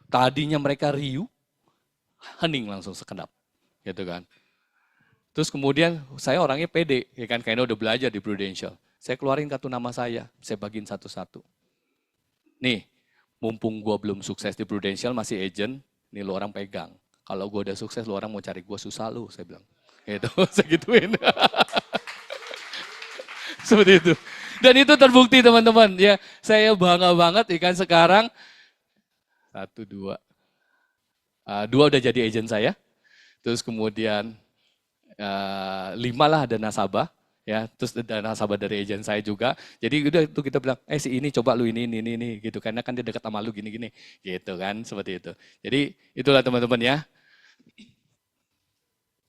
Tadinya mereka riuh, hening langsung sekedap, gitu kan. Terus kemudian saya orangnya pede, ya kan, kayaknya udah belajar di Prudential. Saya keluarin kartu nama saya bagiin satu-satu. Nih, mumpung gue belum sukses di Prudential, masih agent, nih lu orang pegang. Kalau gue udah sukses, lu orang mau cari gue susah lu, saya bilang. Gitu, saya gituin. Seperti itu. Dan itu terbukti teman-teman ya. Saya bangga banget ikan sekarang. 1, 2. 2 udah jadi agent saya. Terus kemudian 5 lah ada nasabah. Ya, terus ada nasabah dari agent saya juga. Jadi udah itu kita bilang, si ini coba lu ini gitu. Karena kan dia dekat sama lu gini-gini. Gitu kan, seperti itu. Jadi itulah teman-teman ya.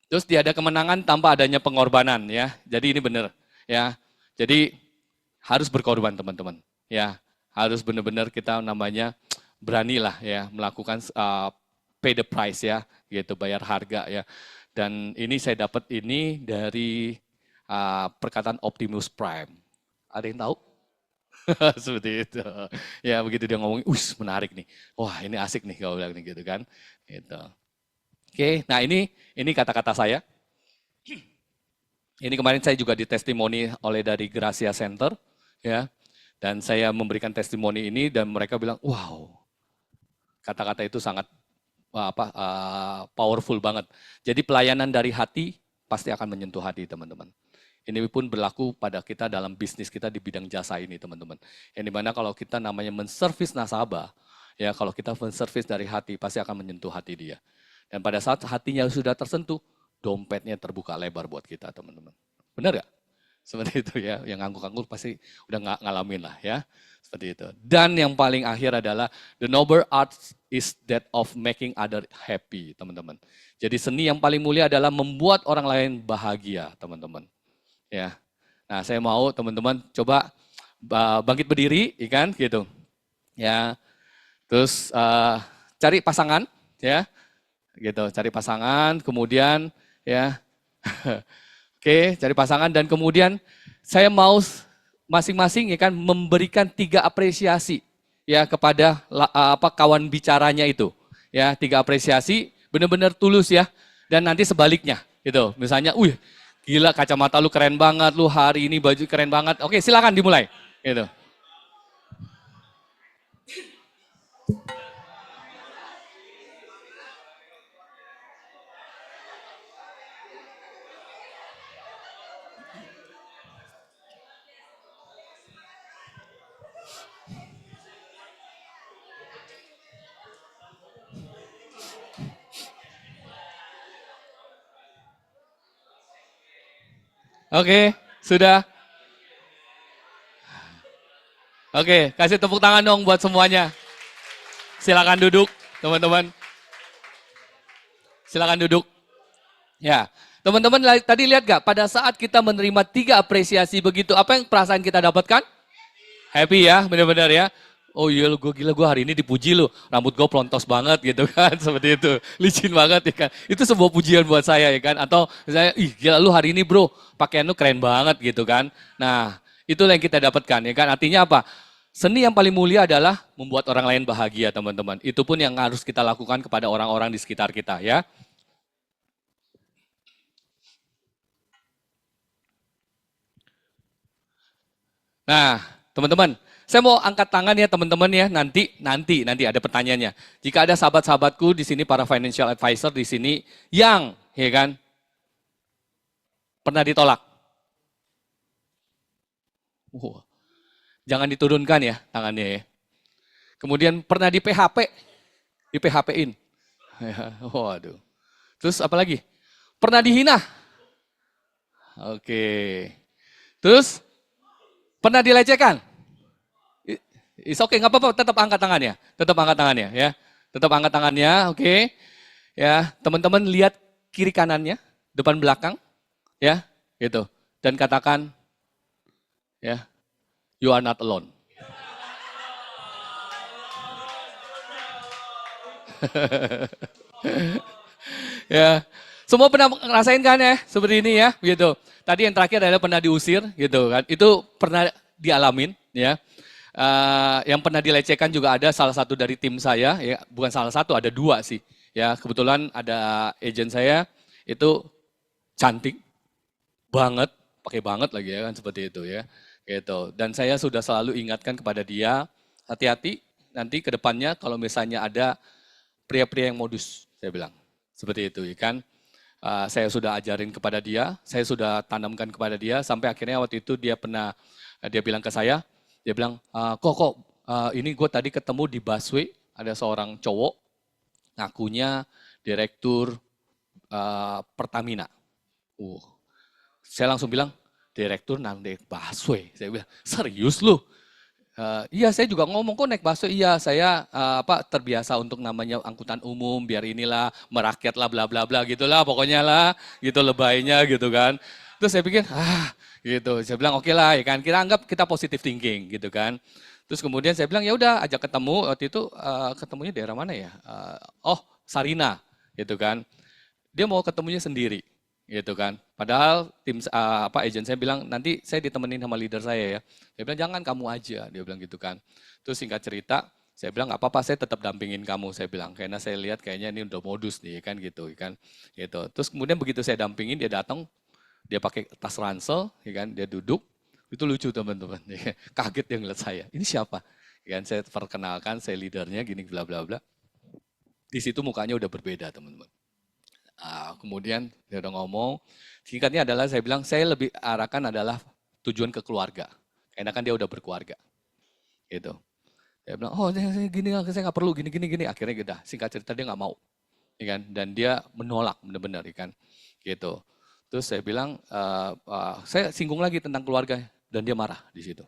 Terus tiada kemenangan tanpa adanya pengorbanan ya. Jadi ini benar ya. Jadi harus berkorban teman-teman, ya harus benar-benar kita namanya beranilah ya melakukan pay the price ya, gitu bayar harga ya. Dan ini saya dapat ini dari perkataan Optimus Prime. Ada yang tahu? Seperti itu. Ya begitu dia ngomong, menarik nih. Wah ini asik nih kalau bilang gitu kan. Gitu. Oke, nah ini kata-kata saya. Ini kemarin saya juga ditestimoni oleh dari Gracia Center, ya. Dan saya memberikan testimoni ini dan mereka bilang, wow, kata-kata itu sangat powerful banget. Jadi pelayanan dari hati pasti akan menyentuh hati teman-teman. Ini pun berlaku pada kita dalam bisnis kita di bidang jasa ini teman-teman. Yang dimana kalau kita namanya menservis nasabah, ya kalau kita menservis dari hati pasti akan menyentuh hati dia. Dan pada saat hatinya sudah tersentuh, dompetnya terbuka lebar buat kita teman-teman. Benar gak? Seperti itu ya, yang ngangguk-ngangguk pasti udah ngalamin lah ya. Seperti itu. Dan yang paling akhir adalah the noble art is that of making other happy teman-teman. Jadi seni yang paling mulia adalah membuat orang lain bahagia teman-teman. Ya. Nah saya mau teman-teman coba bangkit berdiri, ikan gitu. Ya. Terus cari pasangan ya. Gitu, cari pasangan, kemudian ya, oke, cari pasangan dan kemudian saya mau masing-masing ya kan memberikan 3 apresiasi ya kepada kawan bicaranya itu, ya 3 apresiasi benar-benar tulus ya dan nanti sebaliknya gitu, misalnya, gila kacamata lu keren banget, lu hari ini baju keren banget, oke silakan dimulai, gitu. Oke, sudah. Oke, kasih tepuk tangan dong buat semuanya. Silakan duduk, teman-teman. Silakan duduk. Ya, teman-teman tadi lihat gak? Pada saat kita menerima 3 apresiasi begitu, apa yang perasaan kita dapatkan? Happy ya, benar-benar ya. Oh iya, gue gila, gue hari ini dipuji lu. Rambut gue pelontos banget gitu kan, seperti itu. Licin banget ya kan. Itu sebuah pujian buat saya ya kan. Atau misalnya, gila lu hari ini bro, pakaian lu keren banget gitu kan. Nah, itulah yang kita dapatkan ya kan. Artinya apa? Seni yang paling mulia adalah membuat orang lain bahagia teman-teman. Itu pun yang harus kita lakukan kepada orang-orang di sekitar kita ya. Nah, teman-teman, saya mau angkat tangan ya teman-teman ya, nanti ada pertanyaannya. Jika ada sahabat-sahabatku di sini, para financial advisor di sini yang, ya kan, pernah ditolak. Jangan diturunkan ya tangannya ya. Kemudian pernah di PHP, di PHP-in. Waduh. Terus apa lagi? Pernah dihina. Oke. Terus pernah dilecehkan. It's okay, nggak apa-apa, tetap angkat tangannya. Tetap angkat tangannya ya. Tetap angkat tangannya, oke. Ya, teman-teman lihat kiri kanannya, depan belakang, ya, gitu. Dan katakan, ya, you are not alone. Ya, semua pernah ngerasain kan ya, seperti ini ya, gitu. Tadi yang terakhir adalah pernah diusir, gitu kan. Itu pernah dialamin, ya. Yang pernah dilecehkan juga ada salah satu dari tim saya, ya, bukan salah satu, ada dua sih. Ya, kebetulan ada agent saya itu cantik banget, pakai banget lagi ya kan seperti itu ya. Gitu. Dan saya sudah selalu ingatkan kepada dia, hati-hati nanti ke depannya kalau misalnya ada pria-pria yang modus, saya bilang. Seperti itu, ya kan. Saya sudah ajarin kepada dia, saya sudah tanamkan kepada dia, sampai akhirnya waktu itu dia bilang ke saya, dia bilang, ini gue tadi ketemu di busway, ada seorang cowok, ngakunya direktur Pertamina. Saya langsung bilang, direktur naik busway. Saya bilang, serius lu? Iya, saya juga ngomong kok naik busway. Iya, saya terbiasa untuk namanya angkutan umum, biar inilah merakyat lah, bla bla bla gitulah, pokoknya lah, gitu lebaynya gitu kan. Terus saya pikir, gitu. Saya bilang oke lah, ya kan. Kita anggap kita positive thinking, gitu kan. Terus kemudian saya bilang ya udah, ajak ketemu. Waktu itu ketemunya daerah mana ya? Sarina, gitu kan. Dia mau ketemunya sendiri, gitu kan. Padahal tim agent saya bilang nanti saya ditemenin sama leader saya ya. Dia bilang jangan, kamu aja, dia bilang gitu kan. Terus singkat cerita, saya bilang nggak apa-apa, saya tetap dampingin kamu, saya bilang karena saya lihat kayaknya ini udah modus nih kan gitu kan. Gitu. Terus kemudian begitu saya dampingin, dia datang, dia pakai tas ransel, ya kan, dia duduk. Itu lucu teman-teman, kaget dia ngeliat saya. Ini siapa? Ya kan, saya perkenalkan, saya leadernya gini bla bla bla. Di situ mukanya udah berbeda teman-teman. Kemudian dia udah ngomong, singkatnya adalah saya bilang saya lebih arahkan adalah tujuan ke keluarga. Karena kan dia udah berkeluarga. Gitu. Dia bilang, gini, saya nggak perlu gini. Akhirnya gitu, singkat cerita dia nggak mau. Ya kan? Dan dia menolak benar-benar, ya kan? Gitu. Terus saya bilang, saya singgung lagi tentang keluarga, dan dia marah di situ.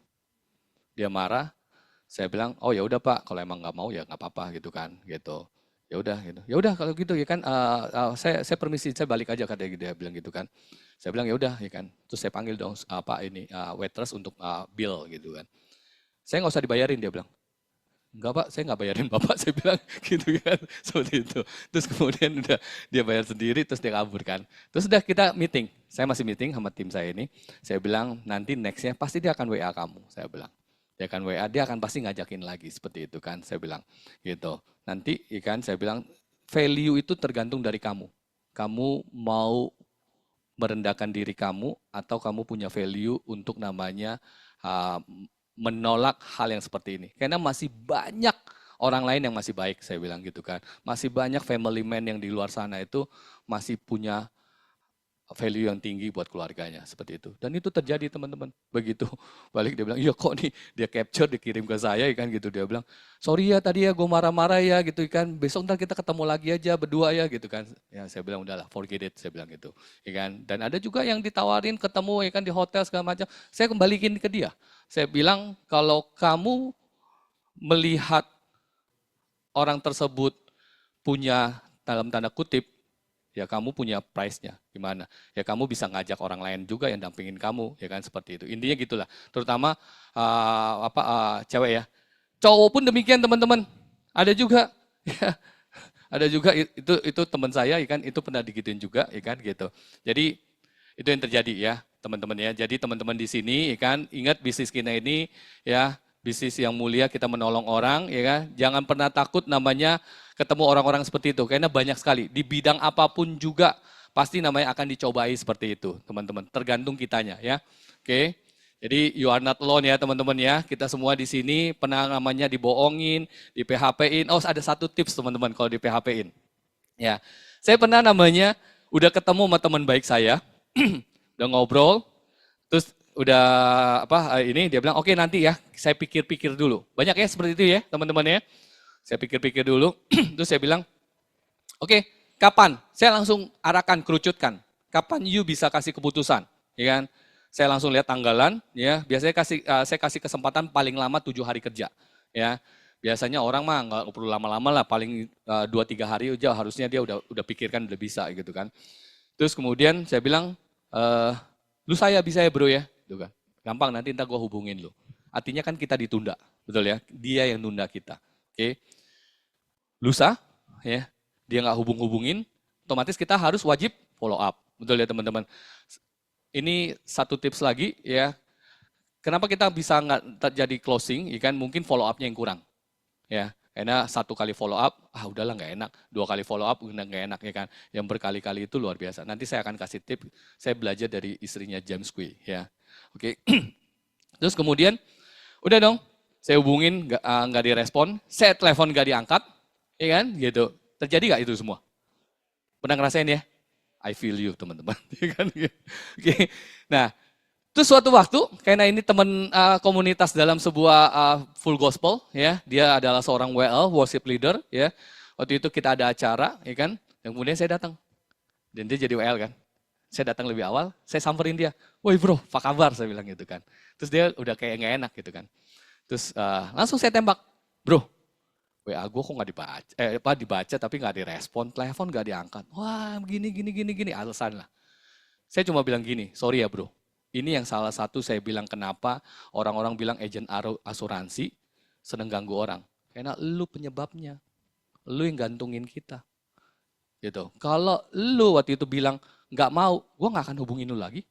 Dia marah, saya bilang, oh ya udah Pak, kalau emang nggak mau ya nggak apa-apa gitu kan, gitu. Ya udah gitu. Ya udah kalau gitu ya kan, saya permisi, saya balik aja katanya gitu, dia bilang gitu kan. Saya bilang ya udah ya kan. Terus saya panggil dong waitress untuk bill gitu kan. Saya nggak usah dibayarin, dia bilang. Enggak Pak, saya nggak bayarin Bapak, saya bilang gitu kan, seperti itu. Terus kemudian udah dia bayar sendiri, terus dia kabur kan. Terus udah kita meeting, saya masih meeting sama tim saya ini. Saya bilang nanti nextnya pasti dia akan WA kamu, saya bilang. Dia akan WA, dia akan pasti ngajakin lagi, seperti itu kan, saya bilang. Gitu. Nanti ikan saya bilang value itu tergantung dari kamu. Kamu mau merendahkan diri kamu atau kamu punya value untuk namanya menolak hal yang seperti ini. Karena masih banyak orang lain yang masih baik, saya bilang gitu kan. Masih banyak family man yang di luar sana itu masih punya value yang tinggi buat keluarganya, seperti itu. Dan itu terjadi teman-teman. Begitu balik dia bilang, iya kok nih, dia capture, dikirim ke saya kan gitu. Dia bilang, sorry ya tadi ya gue marah-marah ya gitu kan, besok ntar kita ketemu lagi aja berdua ya gitu kan. Ya saya bilang udahlah, forget it, saya bilang gitu. Ya kan? Dan ada juga yang ditawarin ketemu ya kan di hotel segala macam, saya kembaliin ke dia. Saya bilang kalau kamu melihat orang tersebut punya dalam tanda kutip, ya kamu punya price-nya gimana? Ya kamu bisa ngajak orang lain juga yang dampingin kamu, ya kan seperti itu. Intinya gitulah. Terutama cewek ya. Cowok pun demikian teman-teman. Ada juga, ya, ada juga itu teman saya, ya kan itu pernah digituin juga, ya kan gitu. Jadi itu yang terjadi ya teman-teman ya. Jadi teman-teman di sini, ya kan ingat bisnis kita ini ya. Bisnis yang mulia, kita menolong orang, ya kan? Jangan pernah takut namanya ketemu orang-orang seperti itu, karena banyak sekali. Di bidang apapun juga, pasti namanya akan dicobai seperti itu, teman-teman. Tergantung kitanya, ya. Oke, Jadi you are not alone ya teman-teman ya. Kita semua di sini pernah namanya dibohongin, di PHP-in. Oh, ada satu tips teman-teman kalau di PHP-in. Ya, saya pernah namanya udah ketemu sama teman baik saya, udah ngobrol, terus udah ini dia bilang, oke nanti ya, saya pikir-pikir dulu. Banyak ya seperti itu ya teman-teman ya. Saya pikir-pikir dulu, terus saya bilang, oke, kapan? Saya langsung arahkan, kerucutkan. Kapan you bisa kasih keputusan, ya kan? Saya langsung lihat tanggalan, ya. Biasanya saya kasih kesempatan paling lama 7 hari kerja, ya. Biasanya orang mah nggak perlu lama-lama lah, paling 2-3 hari aja harusnya dia udah pikirkan, udah bisa gitu kan. Terus kemudian saya bilang, lu saya bisa ya bro ya, gitu kan. Gampang nanti ntar gue hubungin lu. Artinya kan kita ditunda, betul ya? Dia yang nunda kita, oke? Lusa, ya, dia nggak hubungin, otomatis kita harus wajib follow up, betul ya teman-teman. Ini satu tips lagi ya, kenapa kita bisa nggak terjadi closing, ya kan? Mungkin follow up-nya yang kurang. Ya, karena 1 kali follow up, udahlah nggak enak. 2 kali follow up udah nggak enak ya kan. Yang berkali-kali itu luar biasa. Nanti saya akan kasih tip, saya belajar dari istrinya James Kui ya. Oke. Terus kemudian, udah dong, saya hubungin nggak direspon, saya telepon nggak diangkat, ya kan, gitu. Terjadi nggak itu semua? Pernah ngerasain ya? I feel you teman-teman. Ya kan? Oke. Nah, terus suatu waktu, karena ini teman komunitas dalam sebuah full gospel, ya, dia adalah seorang WL, worship leader, ya. Waktu itu kita ada acara, ya kan, dan kemudian saya datang, dan dia jadi WL kan. Saya datang lebih awal, saya samperin dia, woi bro, apa kabar, saya bilang gitu kan. Terus dia udah kayak nggak enak gitu kan. Terus langsung saya tembak, bro, WA gue kok nggak dibaca tapi nggak direspon, telepon nggak diangkat. Wah, gini, alasan lah. Saya cuma bilang gini, sorry ya bro, ini yang salah satu saya bilang kenapa orang-orang bilang agen asuransi seneng ganggu orang. Karena lu penyebabnya, lu yang gantungin kita. Gitu. Kalau lu waktu itu bilang nggak mau, gue nggak akan hubungin lu lagi.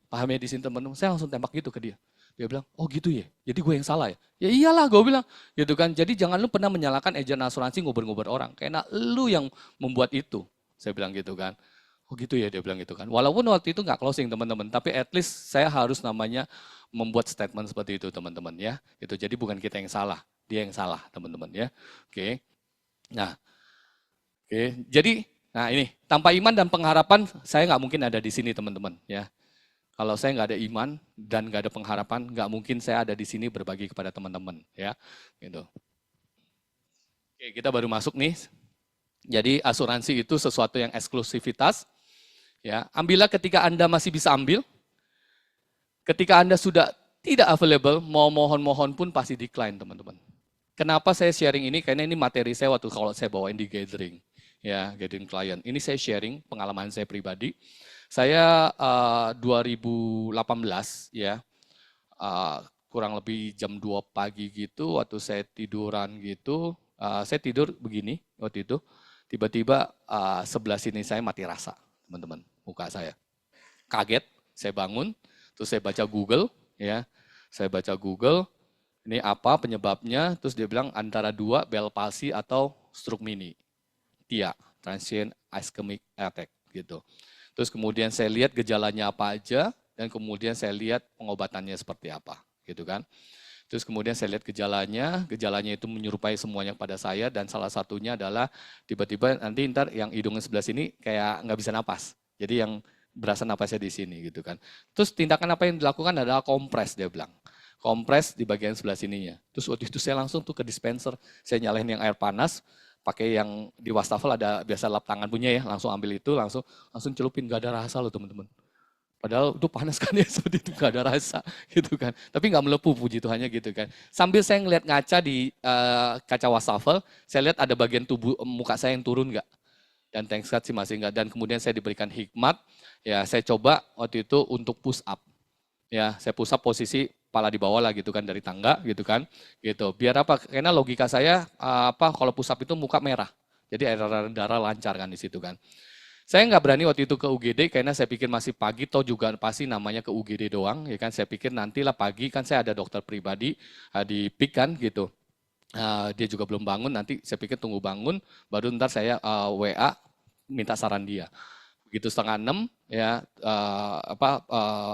Paham ya di sini teman-teman? Saya langsung tembak gitu ke dia. Dia bilang, oh gitu ya, jadi gue yang salah ya? Ya iyalah gue bilang, gitu kan. Jadi jangan lu pernah menyalahkan agen asuransi nguber-nguber orang. Karena lu yang membuat itu. Saya bilang gitu kan. Oh gitu ya, dia bilang gitu kan. Walaupun waktu itu nggak closing teman-teman, tapi at least saya harus namanya membuat statement seperti itu teman-teman ya. Itu jadi bukan kita yang salah, dia yang salah teman-teman ya. Oke. Nah, oke. Jadi, nah ini tanpa iman dan pengharapan saya nggak mungkin ada di sini teman-teman ya. Kalau saya nggak ada iman dan nggak ada pengharapan, nggak mungkin saya ada di sini berbagi kepada teman-teman, ya, gitu. Oke, kita baru masuk nih. Jadi asuransi itu sesuatu yang eksklusivitas, ya. Ambillah ketika Anda masih bisa ambil. Ketika Anda sudah tidak available, mau mohon-mohon pun pasti decline, teman-teman. Kenapa saya sharing ini? Karena ini materi saya waktu kalau saya bawain di gathering, ya, gathering klien. Ini saya sharing pengalaman saya pribadi. Saya 2018 ya, kurang lebih jam 2 pagi gitu, waktu saya tiduran gitu, saya tidur begini waktu itu, tiba-tiba sebelah sini saya mati rasa, teman-teman, muka saya. Kaget, saya bangun, terus saya baca Google, ya, saya baca Google, ini apa penyebabnya, terus dia bilang antara 2, Bell palsy atau stroke mini, TIA, transient ischemic attack gitu. Terus kemudian saya lihat gejalanya apa aja, dan kemudian saya lihat pengobatannya seperti apa, gitu kan. Terus kemudian saya lihat gejalanya itu menyerupai semuanya pada saya, dan salah satunya adalah tiba-tiba nanti ntar yang hidungnya sebelah sini kayak nggak bisa napas. Jadi yang berasa napasnya di sini, gitu kan. Terus tindakan apa yang dilakukan adalah kompres, dia bilang. Kompres di bagian sebelah sininya. Terus waktu itu saya langsung tuh ke dispenser, saya nyalain yang air panas, pakai yang di wastafel ada biasa lap tangan punya ya, langsung ambil itu, langsung celupin, gak ada rasa loh teman-teman. Padahal itu panas kan ya, seperti itu gak ada rasa gitu kan. Tapi gak melepuh, puji Tuhannya gitu kan. Sambil saya ngeliat ngaca di kaca wastafel, saya lihat ada bagian tubuh muka saya yang turun gak. Dan thanks God sih masih enggak. Dan kemudian saya diberikan hikmat, ya saya coba waktu itu untuk push up. Ya, saya push up posisi kepala di bawah lah gitu kan dari tangga gitu kan. Gitu. Biar apa? Karena logika saya kalau push up itu muka merah. Jadi air darah lancar kan di situ kan. Saya nggak berani waktu itu ke UGD karena saya pikir masih pagi, toh juga pasti namanya ke UGD doang, ya kan. Saya pikir nantilah pagi kan saya ada dokter pribadi di PIK kan gitu. Dia juga belum bangun, nanti saya pikir tunggu bangun, baru ntar saya WA minta saran dia. Begitu 5:30 ya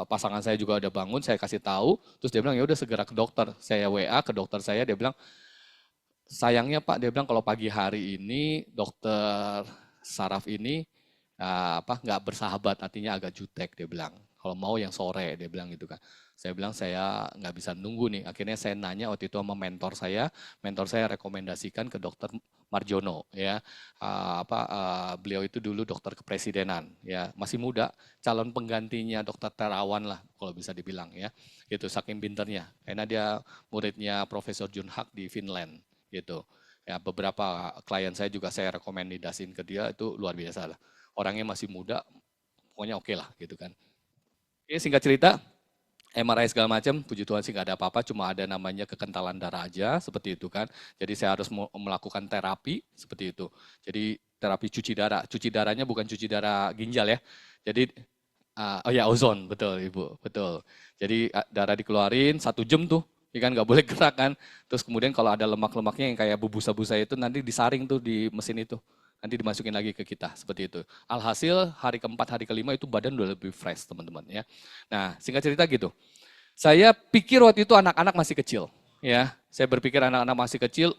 pasangan saya juga udah bangun, saya kasih tahu, terus dia bilang ya udah segera ke dokter. Saya WA ke dokter saya, dia bilang sayangnya Pak, dia bilang kalau pagi hari ini dokter saraf ini nggak bersahabat, artinya agak jutek dia bilang. Kalau mau yang sore dia bilang gitu kan. Saya bilang saya nggak bisa nunggu nih. Akhirnya saya nanya waktu itu sama mentor saya rekomendasikan ke dokter Marjono ya. Beliau itu dulu dokter kepresidenan ya, masih muda, calon penggantinya dokter Terawan lah kalau bisa dibilang ya. Itu saking pinternya. Karena dia muridnya Profesor Jun Hak di Finland gitu. Ya, beberapa klien saya juga saya rekomendasiin ke dia, itu luar biasa lah. Orangnya masih muda, pokoknya oke lah gitu kan. Oke, singkat cerita, MRI segala macam, puji Tuhan sih nggak ada apa-apa, cuma ada namanya kekentalan darah aja, seperti itu kan. Jadi saya harus melakukan terapi, seperti itu. Jadi terapi cuci darahnya bukan cuci darah ginjal ya. Jadi, oh ya ozon, betul Ibu, betul. Jadi darah dikeluarin 1 jam tuh, ya kan nggak boleh gerak kan. Terus kemudian kalau ada lemak-lemaknya yang kayak busa-busa itu nanti disaring tuh di mesin itu. Nanti dimasukin lagi ke kita, seperti itu. Alhasil hari keempat, hari kelima itu badan udah lebih fresh teman-teman ya. Nah singkat cerita gitu. Saya pikir waktu itu anak-anak masih kecil. Ya, saya berpikir anak-anak masih kecil,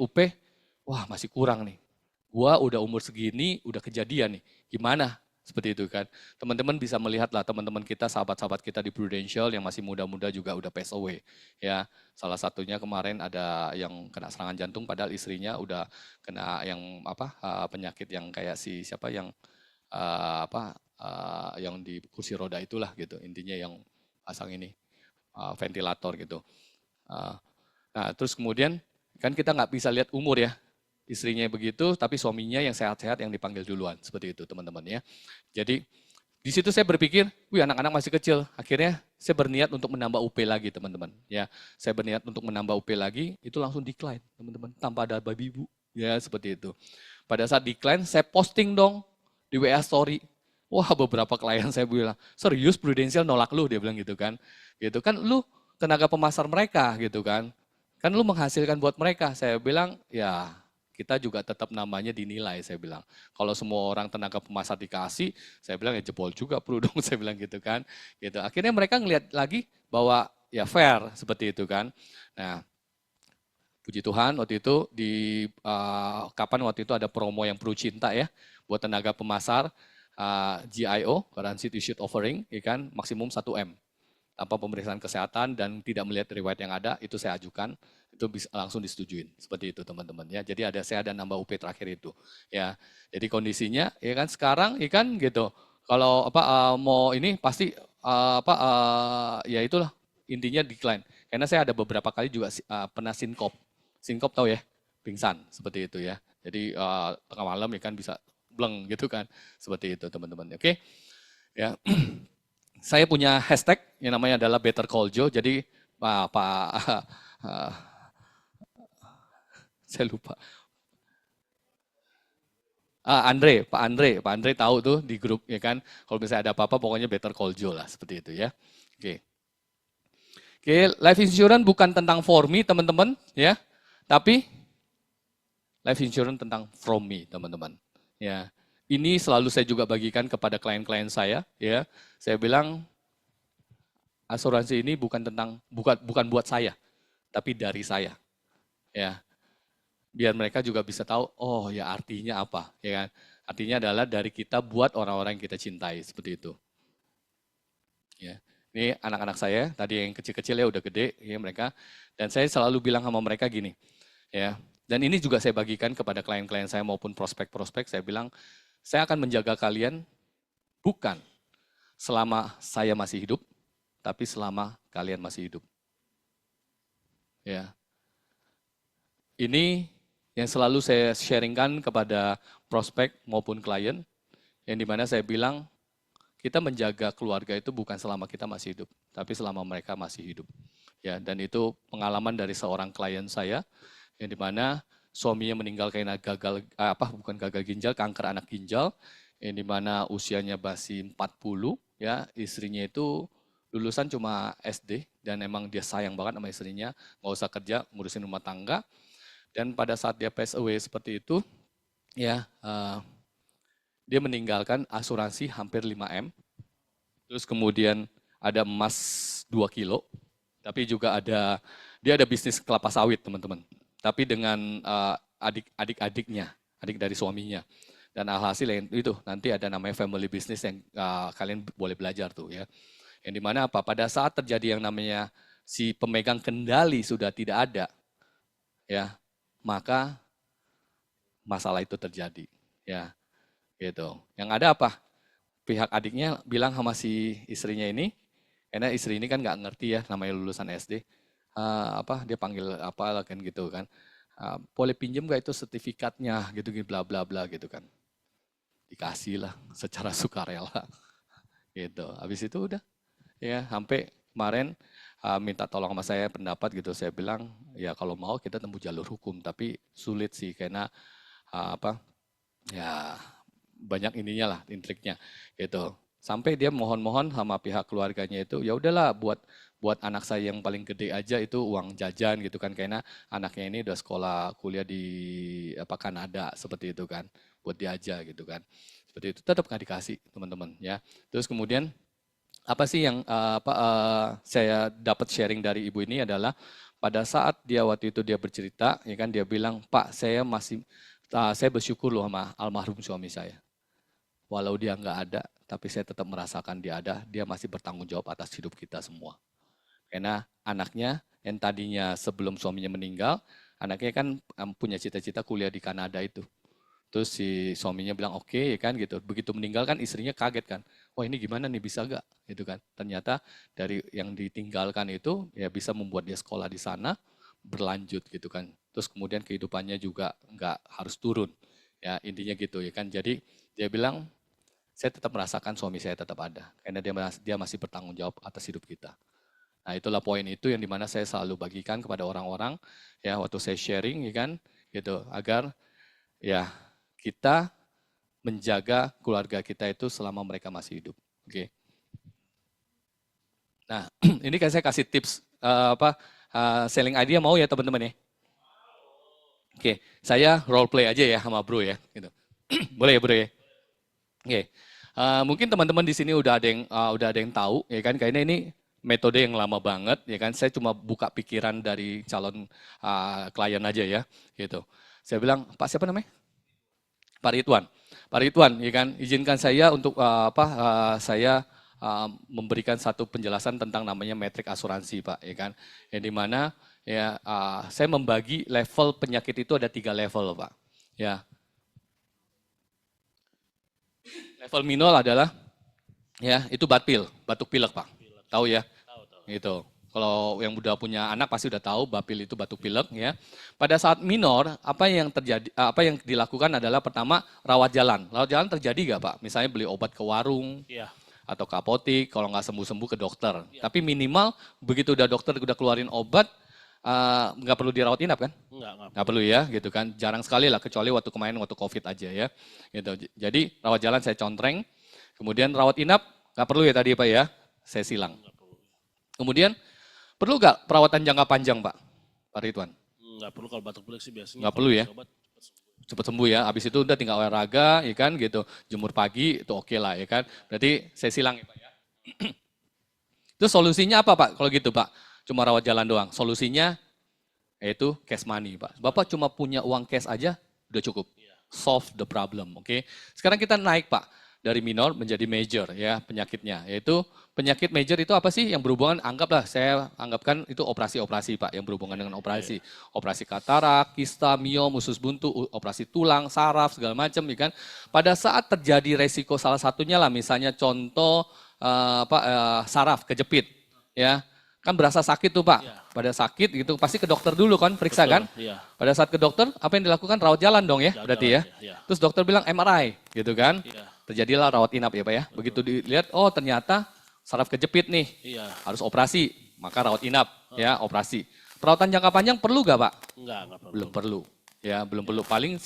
wah masih kurang nih. Gua udah umur segini, udah kejadian nih. Gimana? Seperti itu kan. Teman-teman bisa melihat lah teman-teman kita, sahabat-sahabat kita di Prudential yang masih muda-muda juga udah pass away. Ya, salah satunya kemarin ada yang kena serangan jantung, padahal istrinya udah kena yang penyakit yang kayak siapa yang yang di kursi roda itulah gitu. Intinya yang pasang ini ventilator gitu. Nah, terus kemudian kan kita nggak bisa lihat umur ya, istrinya begitu, tapi suaminya yang sehat-sehat yang dipanggil duluan, seperti itu teman-teman ya. Jadi di situ saya berpikir, wih anak-anak masih kecil. Akhirnya saya berniat untuk menambah UP lagi teman-teman. Ya, saya berniat untuk menambah UP lagi, itu langsung decline teman-teman, tanpa ada babi ibu. Ya seperti itu. Pada saat decline, saya posting dong di WA Story. Wah beberapa klien saya bilang, serius Prudential nolak lu, dia bilang gitu kan. Gitu kan lu tenaga pemasar mereka gitu kan. Kan lu menghasilkan buat mereka. Saya bilang, ya kita juga tetap namanya dinilai, saya bilang. Kalau semua orang tenaga pemasar dikasih, saya bilang ya jebol juga perlu dong, saya bilang gitu kan. Gitu. Akhirnya mereka ngelihat lagi bahwa ya fair seperti itu kan. Nah, puji Tuhan waktu itu kapan waktu itu ada promo yang perlu cinta ya buat tenaga pemasar GIO, Guaranteed Issued Offering, ya kan, maksimum 1M tanpa pemeriksaan kesehatan dan tidak melihat riwayat yang ada, itu saya ajukan, itu bisa langsung disetujuin, seperti itu teman-teman ya. Jadi saya ada nambah UP terakhir itu ya. Jadi kondisinya ya kan sekarang ya kan gitu. Kalau mau ini pasti ya itulah intinya decline. Karena saya ada beberapa kali juga pernah sinkop. Sinkop tahu ya, pingsan seperti itu ya. Jadi tengah malam ya kan bisa bleng gitu kan, seperti itu teman-teman. Oke, ya. Saya punya hashtag yang namanya adalah Better Call Joe. Jadi saya lupa. Pak Andre tahu tuh di grup ya kan. Kalau misalnya ada apa-apa, pokoknya Better Call Joe lah seperti itu ya. Oke. Oke, life insurance bukan tentang for me teman-teman ya, tapi life insurance tentang from me teman-teman. Ya, ini selalu saya juga bagikan kepada klien-klien saya ya. Saya bilang asuransi ini bukan buat saya, tapi dari saya. Ya, biar mereka juga bisa tahu, oh ya artinya apa, ya kan? Artinya adalah dari kita buat orang-orang yang kita cintai, seperti itu. Ya. Ini anak-anak saya, tadi yang kecil-kecil ya udah gede, ya mereka. Dan saya selalu bilang sama mereka gini, ya. Dan ini juga saya bagikan kepada klien-klien saya maupun prospek-prospek, saya bilang, saya akan menjaga kalian bukan selama saya masih hidup, tapi selama kalian masih hidup. Ya. Ini yang selalu saya sharingkan kepada prospek maupun klien, yang dimana saya bilang, kita menjaga keluarga itu bukan selama kita masih hidup, tapi selama mereka masih hidup. Ya, dan itu pengalaman dari seorang klien saya, yang dimana suaminya meninggal karena bukan gagal ginjal, kanker anak ginjal, yang dimana usianya masih 40, ya, istrinya itu lulusan cuma SD, dan emang dia sayang banget sama istrinya, nggak usah kerja, ngurusin rumah tangga, dan pada saat dia pass away seperti itu, ya, dia meninggalkan asuransi hampir 5M, Terus kemudian ada emas 2 kilo, tapi juga dia ada bisnis kelapa sawit teman-teman. Tapi dengan adik-adiknya, adik dari suaminya. Dan alhasil yang itu nanti ada namanya family business yang kalian boleh belajar tuh ya. Yang dimana apa? Pada saat terjadi yang namanya si pemegang kendali sudah tidak ada, ya, maka masalah itu terjadi, ya, gitu. Yang ada apa? Pihak adiknya bilang sama si istrinya ini, karena istri ini kan nggak ngerti ya, namanya lulusan SD, dia panggil apa kan gitu kan, boleh pinjem nggak itu sertifikatnya, gitu, gitu bla bla bla gitu kan, dikasih lah secara sukarela, gitu. Habis itu udah, ya, sampai kemarin minta tolong sama saya pendapat gitu, saya bilang ya kalau mau kita tempuh jalur hukum, tapi sulit sih karena ya banyak ininya lah intriknya gitu. Sampai dia mohon-mohon sama pihak keluarganya itu, ya udahlah buat anak saya yang paling gede aja itu uang jajan gitu kan, karena anaknya ini udah sekolah kuliah di Kanada seperti itu kan, buat dia aja gitu kan. Seperti itu tetap nggak dikasih teman-teman ya. Terus kemudian apa sih yang saya dapat sharing dari ibu ini adalah pada saat dia waktu itu dia bercerita ya kan, dia bilang, Pak saya bersyukur loh sama almarhum suami saya. Walau dia nggak ada, tapi saya tetap merasakan dia ada, dia masih bertanggung jawab atas hidup kita semua. Karena anaknya yang tadinya sebelum suaminya meninggal, anaknya kan punya cita-cita kuliah di Kanada itu. Terus si suaminya bilang oke ya kan gitu. Begitu meninggal kan istrinya kaget kan. Wah ini gimana nih, bisa gak? Gitu kan. Ternyata dari yang ditinggalkan itu ya bisa membuat dia sekolah di sana, berlanjut gitu kan. Terus kemudian kehidupannya juga nggak harus turun. Ya intinya gitu ya kan. Jadi dia bilang, saya tetap merasakan suami saya tetap ada. Karena dia masih bertanggung jawab atas hidup kita. Nah itulah poin itu yang dimana saya selalu bagikan kepada orang-orang ya waktu saya sharing ya kan gitu, agar ya kita menjaga keluarga kita itu selama mereka masih hidup. Oke. Nah ini kan saya kasih tips selling idea, mau ya teman-teman ya. Oke, saya role play aja ya sama bro ya. Gitu. Boleh ya bro ya. Oke. Mungkin teman-teman di sini udah ada yang tahu ya kan, kayaknya ini metode yang lama banget ya kan. Saya cuma buka pikiran dari calon klien aja ya gitu. Saya bilang, Pak siapa namanya? Pak Ridwan. Pak Ridwan ya kan, izinkan saya untuk saya memberikan satu penjelasan tentang namanya metrik asuransi Pak ya kan. Yang dimana ya saya membagi level penyakit itu ada 3 level Pak. Ya. Level minor adalah ya itu batuk pilek Pak. Tahu ya? Tahu. Gitu. Kalau yang udah punya anak pasti udah tahu bapil itu batuk pilek ya. Pada saat minor apa yang dilakukan adalah pertama rawat jalan. Rawat jalan terjadi nggak Pak? Misalnya beli obat ke warung. Iya. Atau ke apotik, kalau nggak sembuh-sembuh ke dokter. Ya. Tapi minimal begitu udah dokter udah keluarin obat, nggak perlu dirawat inap kan? Nggak perlu ya, gitu kan. Jarang sekali lah, kecuali waktu kemarin waktu COVID aja ya. Gitu. Jadi rawat jalan saya contreng, kemudian rawat inap nggak perlu ya tadi Pak ya, saya silang. Kemudian perlu nggak perawatan jangka panjang Pak Ridwan? Nggak perlu, kalau batuk pilek sih biasanya. Nggak perlu ya? Cepat sembuh ya, habis itu udah tinggal olahraga ya kan gitu, jemur pagi itu oke lah ya kan. Berarti saya silang ya Pak ya. Terus solusinya apa Pak kalau gitu Pak? Cuma rawat jalan doang. Solusinya yaitu cash money Pak. Bapak cuma punya uang cash aja udah cukup. Solve the problem, oke. Sekarang kita naik Pak dari minor menjadi major ya penyakitnya. Yaitu penyakit major itu apa sih yang berhubungan, saya anggapkan itu operasi-operasi Pak yang berhubungan dengan operasi. Operasi katarak, kista, miom, usus buntu, operasi tulang, saraf segala macam ya kan. Pada saat terjadi resiko salah satunya lah, misalnya contoh saraf kejepit ya. Kan berasa sakit tuh Pak. Ya. Pada sakit gitu pasti ke dokter dulu kan, periksa. Betul, kan. Ya. Pada saat ke dokter apa yang dilakukan? Rawat jalan dong ya, berarti ya. Ya. Terus dokter bilang MRI gitu kan. Ya. Terjadilah rawat inap ya Pak ya. Betul. Begitu dilihat, oh ternyata saraf kejepit nih. Ya. Harus operasi, maka rawat inap ya, operasi. Perawatan jangka panjang perlu gak Pak? Enggak perlu. Belum perlu. Ya, belum perlu. Paling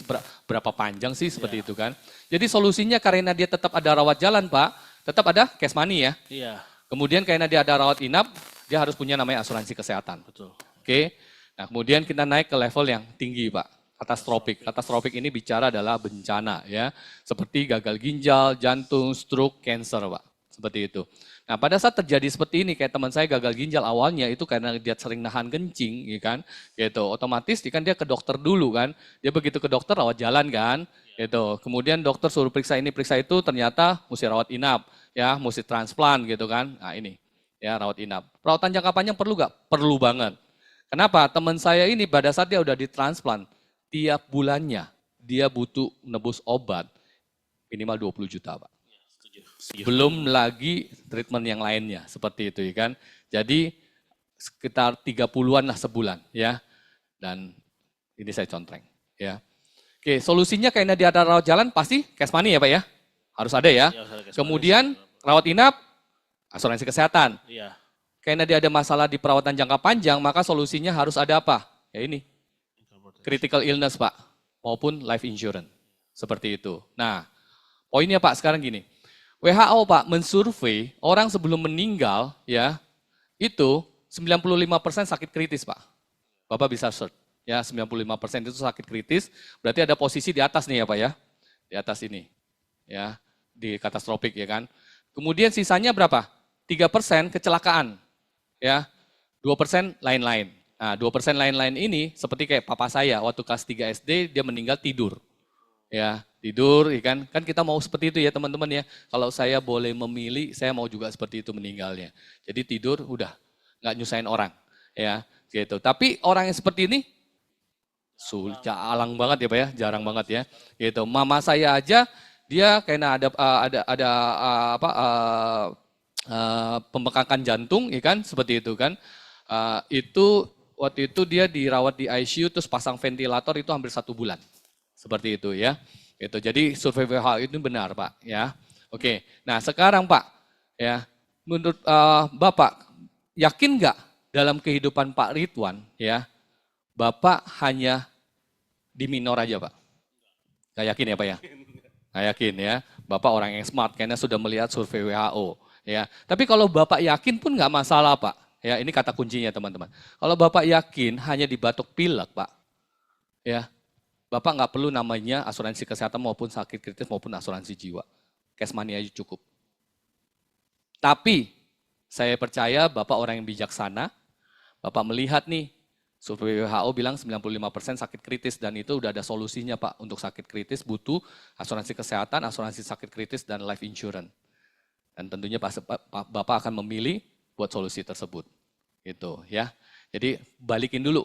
berapa panjang sih seperti itu kan. Jadi solusinya karena dia tetap ada rawat jalan Pak, tetap ada cash money ya. Iya. Kemudian karena dia ada rawat inap, dia harus punya namanya asuransi kesehatan. Betul. Oke. Nah, kemudian kita naik ke level yang tinggi, Pak. Katastropik. Katastropik ini bicara adalah bencana ya. Seperti gagal ginjal, jantung, stroke, cancer, Pak. Seperti itu. Nah, pada saat terjadi seperti ini, kayak teman saya gagal ginjal awalnya itu karena dia sering nahan kencing, ya kan, gitu. Otomatis kan dia ke dokter dulu kan, dia begitu ke dokter rawat jalan kan, gitu. Kemudian dokter suruh periksa ini, periksa itu, ternyata mesti rawat inap, ya, mesti transplant gitu kan. Nah ini, ya rawat inap. Perawatan jangka panjang perlu gak? Perlu banget. Kenapa? Teman saya ini pada saat dia udah ditransplant, tiap bulannya dia butuh nebus obat minimal 20 juta, Pak. Setuju. Belum lagi treatment yang lainnya, seperti itu ya kan. Jadi sekitar 30-an lah sebulan ya. Dan ini saya contreng ya. Oke, solusinya karena dia ada rawat jalan pasti cash money ya Pak ya. Harus ada ya. Iya, harus ada cash Kemudian rawat inap, asuransi kesehatan. Iya. Karena dia ada masalah di perawatan jangka panjang, maka solusinya harus ada apa? Ya ini, critical illness Pak, maupun life insurance. Seperti itu. Nah, poinnya Pak sekarang gini. WHO Pak mensurvei orang sebelum meninggal ya, itu 95% sakit kritis Pak. Bapak bisa search. Ya, 95% itu sakit kritis, berarti ada posisi di atas nih ya Pak ya. Di atas ini. Ya, di katastrofik ya kan. Kemudian sisanya berapa? 3% kecelakaan. Ya. 2% lain-lain. Nah, 2% lain-lain ini seperti kayak papa saya waktu kelas 3 SD dia meninggal tidur. Ya, tidur, ya kan? Kan kita mau seperti itu ya teman-teman ya. Kalau saya boleh memilih, saya mau juga seperti itu meninggalnya. Jadi tidur udah nggak nyusahin orang, ya gitu. Tapi orang yang seperti ini alang banget ya Pak ya, jarang banget ya. Gitu. Mama saya aja dia karena ada pembengkakan jantung, ya kan? Seperti itu kan. Itu waktu itu dia dirawat di ICU terus pasang ventilator itu hampir 1 bulan. Seperti itu ya. Gitu. Jadi survei WHO itu benar Pak ya. Oke. Nah, sekarang Pak ya, menurut Bapak yakin nggak dalam kehidupan Pak Ridwan ya, Bapak hanya di minor aja Pak? Nggak yakin ya Pak ya? Nggak yakin ya. Bapak orang yang smart karena sudah melihat survei WHO ya. Tapi kalau Bapak yakin pun nggak masalah Pak. Ya, ini kata kuncinya teman-teman. Kalau Bapak yakin hanya di batuk pilek Pak, ya Bapak nggak perlu namanya asuransi kesehatan maupun sakit kritis maupun asuransi jiwa. Cash money aja cukup. Tapi saya percaya Bapak orang yang bijaksana, Bapak melihat nih, survei WHO bilang 95% sakit kritis dan itu udah ada solusinya Pak untuk sakit kritis butuh asuransi kesehatan, asuransi sakit kritis dan life insurance. Dan tentunya Bapak akan memilih buat solusi tersebut. Gitu ya. Jadi balikin dulu.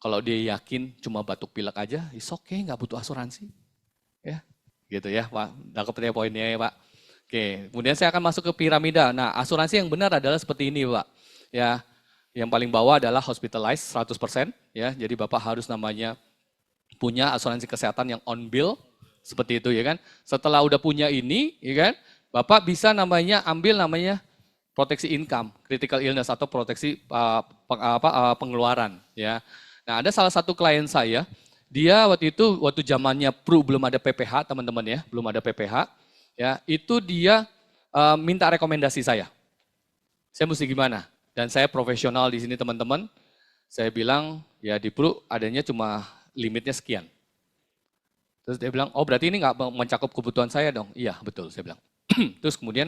Kalau dia yakin cuma batuk pilek aja, is okay, nggak butuh asuransi. Ya, gitu ya Pak. Dapat ya poinnya ya Pak. Oke, kemudian saya akan masuk ke piramida. Nah, asuransi yang benar adalah seperti ini Pak. Ya, yang paling bawah adalah hospitalized 100%. Ya, jadi Bapak harus namanya punya asuransi kesehatan yang on bill. Seperti itu ya kan. Setelah udah punya ini, ya kan, Bapak bisa namanya ambil namanya proteksi income, critical illness atau proteksi pengeluaran. Ya. Nah, ada salah satu klien saya, dia waktu zamannya belum ada PPH, teman-teman ya, belum ada PPH, ya, itu dia minta rekomendasi saya. Saya mesti gimana? Dan saya profesional di sini teman-teman. Saya bilang, ya di Pru adanya cuma limitnya sekian. Terus dia bilang, oh berarti ini nggak mencakup kebutuhan saya dong? Iya, betul, saya bilang. Terus kemudian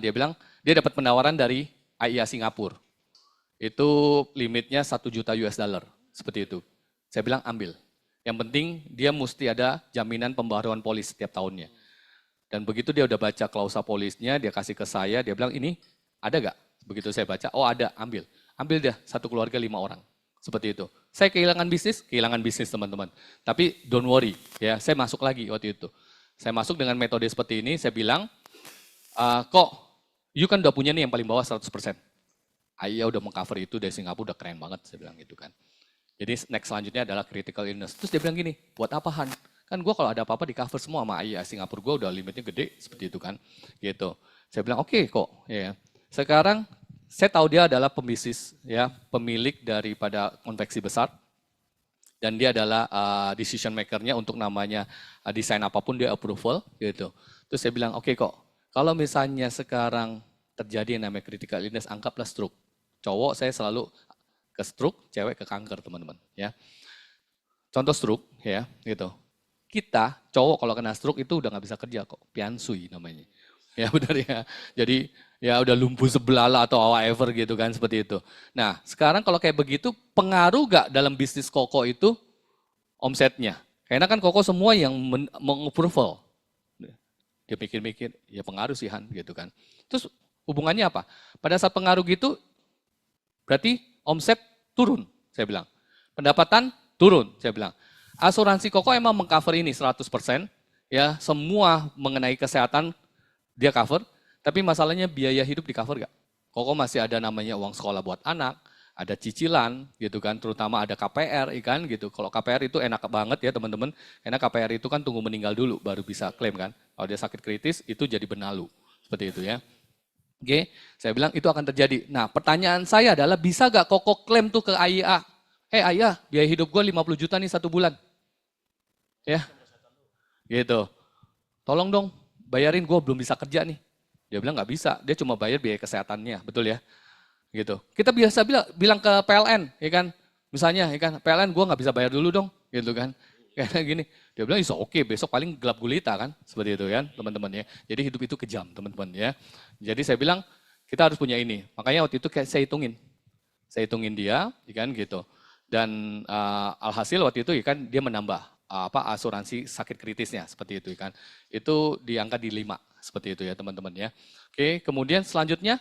dia bilang, dia dapat penawaran dari AIA Singapura. Itu limitnya 1 juta US dollar, seperti itu. Saya bilang ambil. Yang penting dia mesti ada jaminan pembaruan polis setiap tahunnya. Dan begitu dia udah baca klausa polisnya, dia kasih ke saya, dia bilang ini ada gak? Begitu saya baca, oh ada, ambil. Ambil deh, satu keluarga 5 orang. Seperti itu. Saya kehilangan bisnis teman-teman. Tapi don't worry, ya saya masuk lagi waktu itu. Saya masuk dengan metode seperti ini, saya bilang, kok you kan udah punya nih yang paling bawah 100%. AIA udah mengcover itu dari Singapura udah keren banget, saya bilang gitu kan. Jadi next selanjutnya adalah critical illness. Terus dia bilang gini, buat apa Han? Kan gue kalau ada apa-apa di cover semua sama AIA Singapura, gue udah limitnya gede, seperti itu kan. Gitu. Saya bilang oke kok. Ya. Sekarang saya tahu dia adalah pembisnis, ya, pemilik daripada konveksi besar. Dan dia adalah decision maker-nya untuk namanya desain apapun dia approval gitu. Terus saya bilang oke kok, kalau misalnya sekarang terjadi yang namanya critical illness, anggaplah stroke. Cowok saya selalu ke stroke, cewek ke kanker teman-teman. Ya. Contoh stroke ya gitu. Kita cowok kalau kena stroke itu udah nggak bisa kerja kok, piansui namanya. Ya benar ya. Jadi ya udah lumpuh sebelah lah atau whatever gitu kan seperti itu. Nah sekarang kalau kayak begitu pengaruh gak dalam bisnis Koko itu omsetnya? Karena kan Koko semua yang meng-approval. Dia pikir-mikir, ya pengaruh sih Han gitu kan. Terus hubungannya apa? Pada saat pengaruh gitu berarti omset turun, saya bilang. Pendapatan turun, saya bilang. Asuransi Koko emang mengcover ini 100%, ya semua mengenai kesehatan dia cover, tapi masalahnya biaya hidup di cover gak? Koko masih ada namanya uang sekolah buat anak, ada cicilan gitu kan, terutama ada KPR kan gitu. Kalau KPR itu enak banget ya teman-teman, karena KPR itu kan tunggu meninggal dulu baru bisa klaim kan. Kalau dia sakit kritis itu jadi benalu, seperti itu ya. Oke, saya bilang itu akan terjadi. Nah pertanyaan saya adalah bisa gak Koko klaim tuh ke AIA? Ayah, biaya hidup gue 50 juta nih 1 bulan. Ya, gitu. Tolong dong, bayarin gue belum bisa kerja nih. Dia bilang nggak bisa, dia cuma bayar biaya kesehatannya, betul ya? Gitu. Kita biasa bilang ke PLN, ya kan? Misalnya, ya kan, PLN gue nggak bisa bayar dulu dong, gitu kan? Kayak gini, dia bilang iso oke, besok paling gelap gulita kan, seperti itu kan, teman-teman ya. Jadi hidup itu kejam, teman-teman ya. Jadi saya bilang kita harus punya ini. Makanya waktu itu kayak saya hitungin dia, ya kan gitu. Dan alhasil waktu itu ya kan dia menambah asuransi sakit kritisnya seperti itu kan. Itu di angka di 5 seperti itu ya teman-teman ya. Oke, kemudian selanjutnya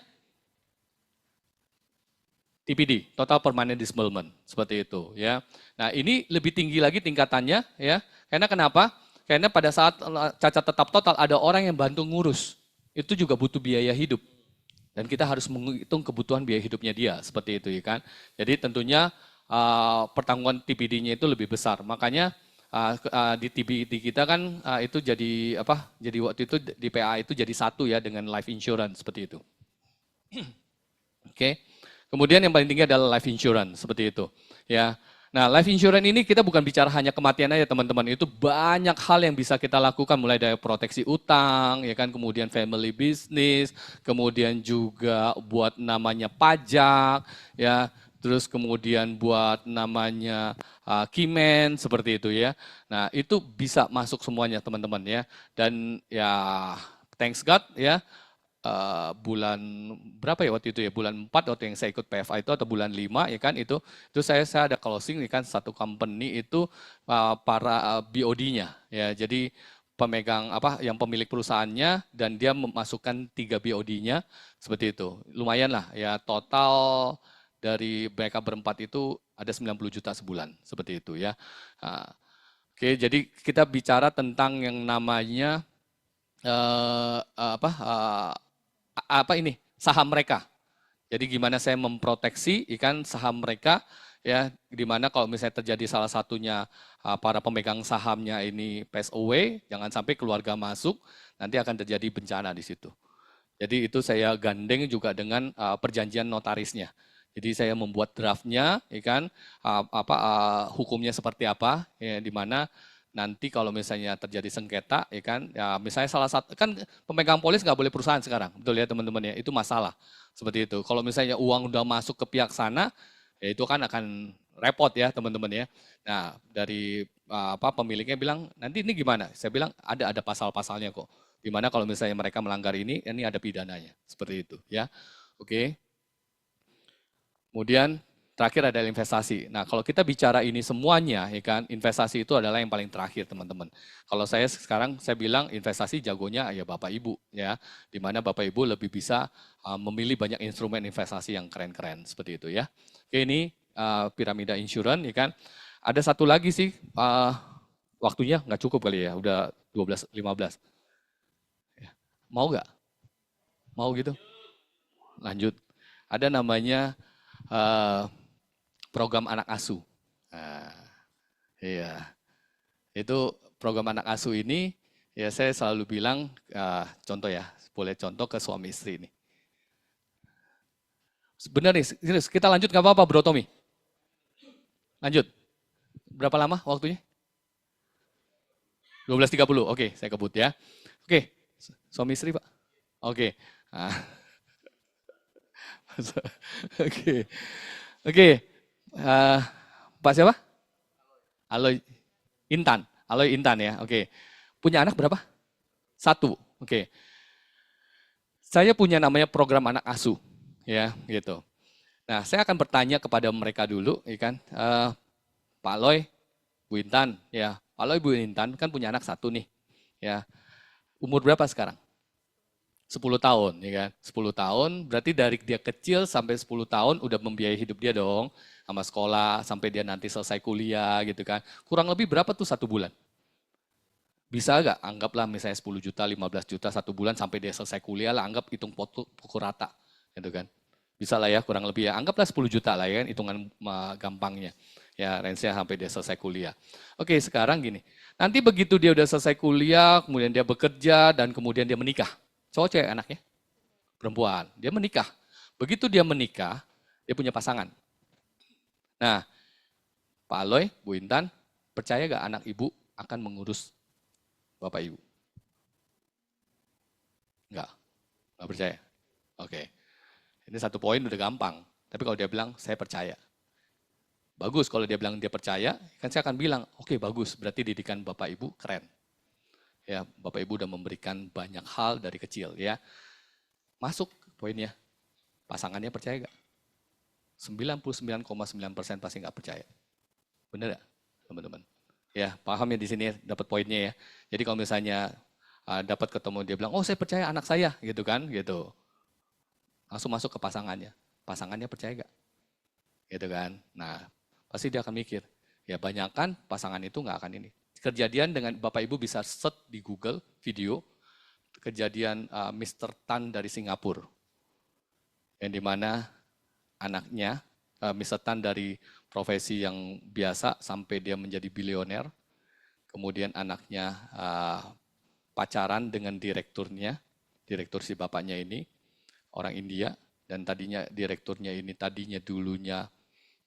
TPD, Total Permanent Disablement, seperti itu ya. Nah ini lebih tinggi lagi tingkatannya ya, karena kenapa? Karena pada saat cacat tetap total ada orang yang bantu ngurus, itu juga butuh biaya hidup. Dan kita harus menghitung kebutuhan biaya hidupnya dia, seperti itu ya kan. Jadi tentunya pertanggungan TPD-nya itu lebih besar, makanya di TPD kita kan itu jadi apa? Jadi waktu itu di PA itu jadi satu ya dengan life insurance seperti itu. Oke. Kemudian yang paling tinggi adalah life insurance seperti itu. Ya. Nah, life insurance ini kita bukan bicara hanya kematian aja teman-teman. Itu banyak hal yang bisa kita lakukan mulai dari proteksi utang, ya kan, kemudian family business, kemudian juga buat namanya pajak, ya. Terus kemudian buat namanya kimen seperti itu ya. Nah, itu bisa masuk semuanya teman-teman ya. Dan ya thanks God ya bulan berapa ya waktu itu ya, bulan 4 waktu yang saya ikut PFA itu atau bulan 5 ya kan, itu saya ada closing ya kan, satu company itu para BOD-nya ya, jadi pemegang yang pemilik perusahaannya dan dia memasukkan 3 BOD-nya seperti itu. Lumayan lah ya, total dari mereka berempat itu ada 90 juta sebulan seperti itu ya. Oke, jadi kita bicara tentang yang namanya saham mereka. Jadi gimana saya memproteksi ikan saham mereka ya, dimana kalau misalnya terjadi salah satunya para pemegang sahamnya ini pass away, jangan sampai keluarga masuk, nanti akan terjadi bencana di situ. Jadi itu saya gandeng juga dengan perjanjian notarisnya. Jadi saya membuat draftnya, ikan hukumnya seperti apa, ya, di mana nanti kalau misalnya terjadi sengketa, ya kan, ya misalnya salah satu kan pemegang polis nggak boleh perusahaan sekarang, betul ya teman-teman ya, itu masalah seperti itu. Kalau misalnya uang udah masuk ke pihak sana, ya itu kan akan repot ya teman-teman ya. Nah dari pemiliknya bilang nanti ini gimana? Saya bilang ada pasal-pasalnya kok. Dimana kalau misalnya mereka melanggar ini ada pidananya seperti itu ya. Oke. Kemudian terakhir ada investasi. Nah, kalau kita bicara ini semuanya, ya kan, investasi itu adalah yang paling terakhir, teman-teman. Kalau saya sekarang saya bilang investasi jagonya ya Bapak Ibu, ya, di mana Bapak Ibu lebih bisa memilih banyak instrumen investasi yang keren-keren seperti itu, ya. Oke, ini piramida insurance, ya kan. Ada satu lagi sih, waktunya nggak cukup kali ya, udah 12.15. Mau nggak? Mau gitu? Lanjut. Ada namanya program anak asuh. Nah, iya, itu program anak asuh ini ya saya selalu bilang contoh ya, boleh contoh ke suami istri ini. Benar nih, serius, kita lanjut nggak apa-apa Bro Tommy? Lanjut. Berapa lama waktunya? 12.30, oke saya kebut ya. Oke, suami istri Pak? Oke. Nah. Oke, oke. Pak siapa? Aloy Intan. Aloy Intan ya, oke. Punya anak berapa? 1, oke. Saya punya namanya program anak asuh, ya gitu. Nah, saya akan bertanya kepada mereka dulu, ya kan, Pak Loy, Bu Intan, ya, Pak Loy, Bu Intan kan punya anak satu nih, ya, umur berapa sekarang? 10 tahun, ya kan? 10 tahun, berarti dari dia kecil sampai 10 tahun udah membiayai hidup dia dong, sama sekolah, sampai dia nanti selesai kuliah gitu kan. Kurang lebih berapa tuh 1 bulan? Bisa nggak? Anggaplah misalnya 10 juta, 15 juta 1 bulan sampai dia selesai kuliah lah, anggap hitung pukul rata, gitu kan. Bisa lah ya, kurang lebih ya. Anggaplah 10 juta lah ya, hitungan gampangnya. Ya, range-nya sampai dia selesai kuliah. Oke, sekarang gini. Nanti begitu dia udah selesai kuliah, kemudian dia bekerja, dan kemudian dia menikah. Cowok cewek anaknya? Perempuan. Dia menikah. Begitu dia menikah, dia punya pasangan. Nah, Pak Aloy, Bu Intan, percaya gak anak ibu akan mengurus bapak ibu? Enggak percaya? Oke. Ini 1 poin udah gampang. Tapi kalau dia bilang, saya percaya. Bagus kalau dia bilang dia percaya, kan saya akan bilang, oke bagus, berarti didikan bapak ibu keren. Ya, bapak ibu udah memberikan banyak hal dari kecil ya. Masuk poinnya, pasangannya percaya gak? 99,9% pasti nggak percaya. Bener gak, teman-teman? Ya, paham ya di sini dapat poinnya ya. Jadi kalau misalnya dapat ketemu dia bilang, oh saya percaya anak saya, gitu kan, gitu. Langsung masuk ke pasangannya. Pasangannya percaya gak? Gitu kan. Nah, pasti dia akan mikir, ya banyakkan pasangan itu nggak akan ini. Kejadian dengan Bapak Ibu bisa search di Google video, kejadian Mr. Tan dari Singapura. Yang dimana anaknya, Mr. Tan dari profesi yang biasa sampai dia menjadi bilioner. Kemudian anaknya pacaran dengan direkturnya, direktur si bapaknya ini, orang India. Dan tadinya direkturnya ini dulunya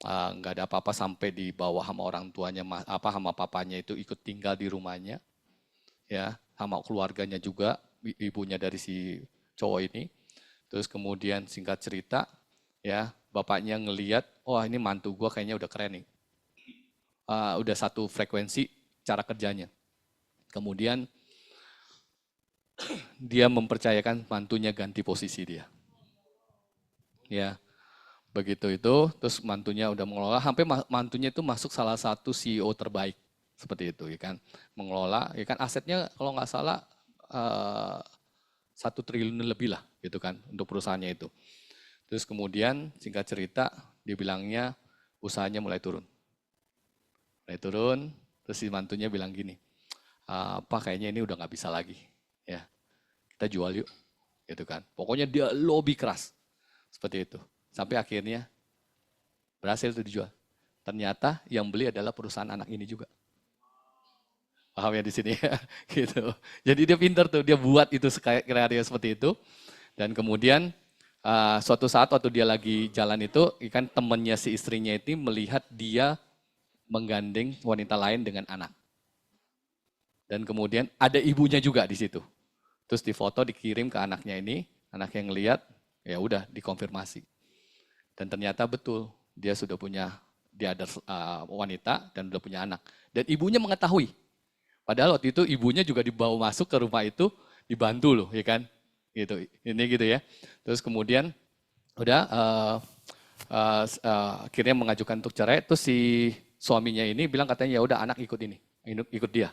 nggak ada apa-apa sampai dibawa sama orang tuanya, sama papanya itu ikut tinggal di rumahnya, ya, sama keluarganya juga, ibunya dari si cowok ini. Terus kemudian singkat cerita, ya, bapaknya ngeliat, oh ini mantu gua kayaknya udah keren nih, udah satu frekuensi cara kerjanya. Kemudian dia mempercayakan mantunya ganti posisi dia, ya. Begitu itu, terus mantunya udah mengelola, sampai mantunya itu masuk salah satu CEO terbaik. Seperti itu, ya kan. Mengelola, ya kan asetnya kalau nggak salah 1 triliun lebih lah, gitu kan, untuk perusahaannya itu. Terus kemudian, singkat cerita, dibilangnya usahanya mulai turun. Mulai turun, terus si mantunya bilang gini, Pak kayaknya ini udah nggak bisa lagi. Ya, kita jual yuk, gitu kan. Pokoknya dia lobby keras, seperti itu. Sampai akhirnya berhasil itu dijual. Ternyata yang beli adalah perusahaan anak ini juga. Paham ya di sini ya? Gitu. Jadi dia pintar tuh, dia buat itu skenario seperti itu. Dan kemudian suatu saat waktu dia lagi jalan itu, kan temannya si istrinya itu melihat dia menggandeng wanita lain dengan anak. Dan kemudian ada ibunya juga di situ. Terus difoto, dikirim ke anaknya ini, anaknya ngelihat, ya udah dikonfirmasi. Dan ternyata betul, dia sudah punya, dia ada wanita dan sudah punya anak. Dan ibunya mengetahui. Padahal waktu itu ibunya juga dibawa masuk ke rumah itu, dibantu loh, ya kan? Gitu, ini gitu ya. Terus kemudian udah akhirnya mengajukan untuk cerai. Terus si suaminya ini bilang katanya ya udah anak ikut ini, ikut dia.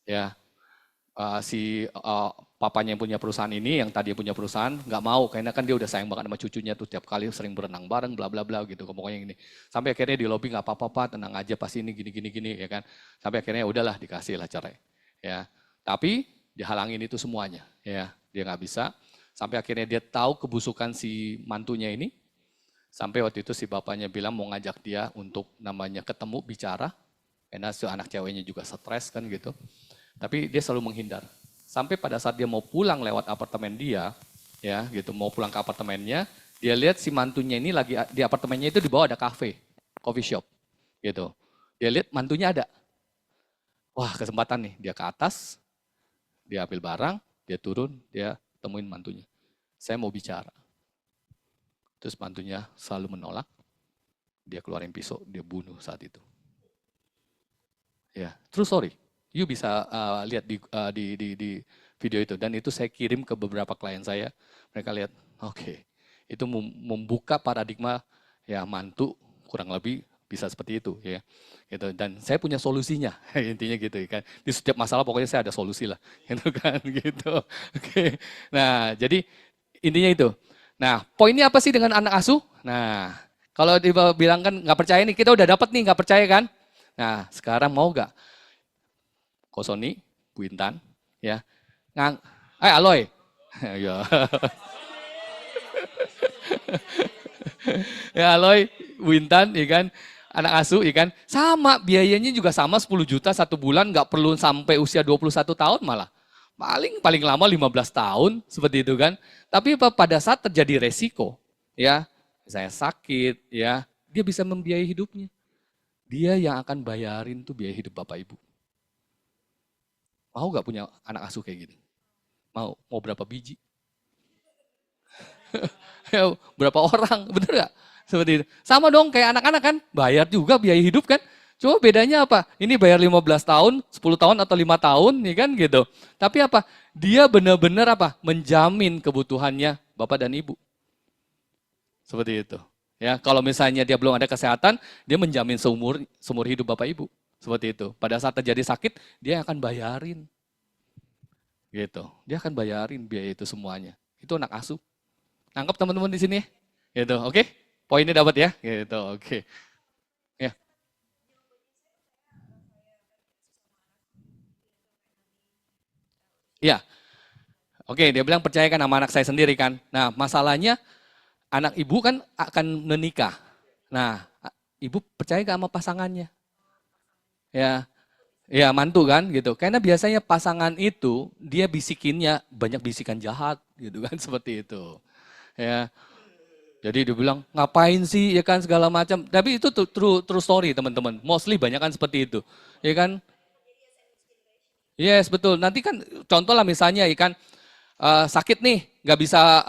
Ya, si papanya yang punya perusahaan ini, yang tadi punya perusahaan, nggak mau, karena kan dia udah sayang banget sama cucunya tuh, tiap kali sering berenang bareng, bla bla bla gitu, pokoknya ini. Sampai akhirnya di lobby nggak apa-apa Pak, tenang aja pasti ini gini, ya kan. Sampai akhirnya udahlah dikasih lah cerai. Ya, tapi dihalangin itu semuanya, ya, dia nggak bisa. Sampai akhirnya dia tahu kebusukan si mantunya ini. Sampai waktu itu si bapaknya bilang mau ngajak dia untuk namanya ketemu bicara, karena si anak ceweknya juga stres kan gitu. Tapi dia selalu menghindar. Sampai pada saat dia mau pulang lewat apartemen dia, ya gitu, mau pulang ke apartemennya, dia lihat si mantunya ini lagi di apartemennya itu di bawah ada kafe, coffee shop, gitu. Dia lihat mantunya ada. Wah kesempatan nih, dia ke atas, dia ambil barang, dia turun, dia temuin mantunya. Saya mau bicara. Terus mantunya selalu menolak, dia keluarin pisau, dia bunuh saat itu. Ya, true story. You bisa lihat di video itu. Dan itu saya kirim ke beberapa klien saya. Mereka lihat, oke, itu membuka paradigma ya mantu kurang lebih bisa seperti itu ya. Gitu. Dan saya punya solusinya, intinya gitu kan. Di setiap masalah pokoknya saya ada solusi lah, gitu kan gitu. Oke. Nah, jadi intinya itu. Nah, poinnya apa sih dengan anak asuh? Nah, kalau dibilang kan nggak percaya nih, kita udah dapat nih nggak percaya kan? Nah, sekarang mau nggak? Ko Sony, Bu Intan, ya, Aloy, ya, ya Aloy, Bu Intan, ya kan, anak asuh, ya kan, sama biayanya juga sama 10 juta satu bulan, nggak perlu sampai usia 21 tahun malah. Paling lama 15 tahun, seperti itu kan. Tapi pada saat terjadi resiko, ya, saya sakit, ya, dia bisa membiayai hidupnya. Dia yang akan bayarin tuh biaya hidup Bapak Ibu. Mau gak punya anak asuh kayak gini? Mau berapa biji? Berapa orang? Bener gak? Seperti itu. Sama dong kayak anak-anak kan, bayar juga biaya hidup kan. Cuma bedanya apa? Ini bayar 15 tahun, 10 tahun atau 5 tahun, nih kan gitu. Tapi apa? Dia benar-benar apa? Menjamin kebutuhannya Bapak dan Ibu. Seperti itu. Ya, kalau misalnya dia belum ada kesehatan, dia menjamin seumur hidup Bapak Ibu. Seperti itu. Pada saat terjadi sakit, dia akan bayarin. Gitu. Dia akan bayarin biaya itu semuanya. Itu anak asuh. Nangkep teman-teman di sini? Gitu. Oke? Poinnya dapat ya? Gitu. Oke. Ya. Ya. Oke, dia bilang percayakan sama anak saya sendiri kan. Nah, masalahnya anak ibu kan akan menikah. Nah, ibu percaya gak sama pasangannya? Ya, ya mantu kan gitu. Karena biasanya pasangan itu dia bisikinnya banyak bisikan jahat gitu kan seperti itu. Ya. Jadi dia bilang ngapain sih ya kan segala macam. Tapi itu true story teman-teman. Mostly banyak kan seperti itu. Ya kan? Yes, betul. Nanti kan contoh lah misalnya ya kan sakit nih, nggak bisa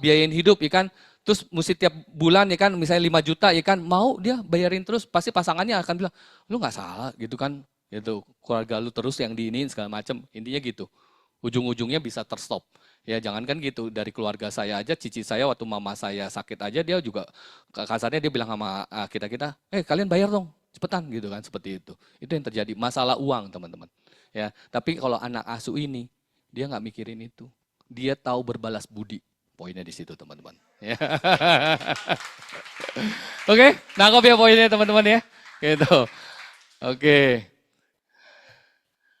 biayain hidup ya kan. Terus mesti tiap bulan ya kan misalnya 5 juta ya kan mau dia bayarin terus pasti pasangannya akan bilang lu nggak salah gitu kan gitu keluarga lu terus yang diinin segala macam intinya gitu ujung-ujungnya bisa terstop ya jangankan gitu dari keluarga saya aja cici saya waktu mama saya sakit aja dia juga kasarnya dia bilang sama kita kalian bayar dong cepetan gitu kan seperti itu yang terjadi masalah uang teman-teman ya tapi kalau anak asuh ini dia nggak mikirin itu dia tahu berbalas budi. Poinnya di situ teman-teman. Ya. Oke, nangkep ya poinnya teman-teman ya. Gitu. Oke.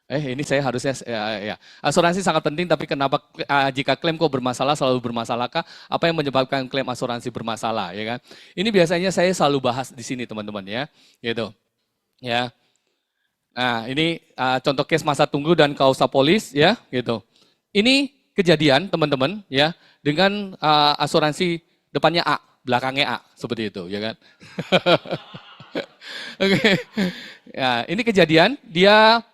Ini saya harusnya ya. Asuransi sangat penting tapi kenapa jika klaim kok bermasalah selalu bermasalahkah? Apa yang menyebabkan klaim asuransi bermasalah ya kan? Ini biasanya saya selalu bahas di sini teman-teman ya. Gitu. Ya. Nah, ini contoh case masa tunggu dan kausa polis ya, gitu. Ini kejadian teman-teman ya dengan asuransi depannya A, belakangnya A seperti itu ya kan. Oke. Ya, ini kejadian dia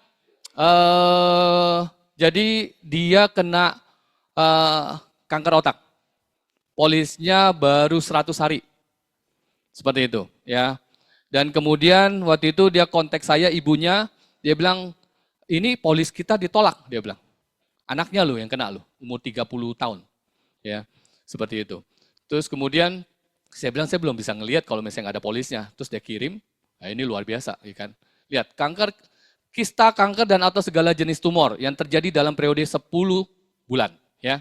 jadi dia kena kanker otak. Polisnya baru 100 hari. Seperti itu ya. Dan kemudian waktu itu dia kontak saya ibunya, dia bilang ini polis kita ditolak dia bilang. Anaknya lo yang kena lo, umur 30 tahun. Ya, seperti itu. Terus kemudian saya bilang saya belum bisa ngelihat kalau misalnya nggak ada polisnya. Terus dia kirim, nah ini luar biasa, ya kan. Lihat, kista kanker dan atau segala jenis tumor yang terjadi dalam periode 10 bulan. Ya.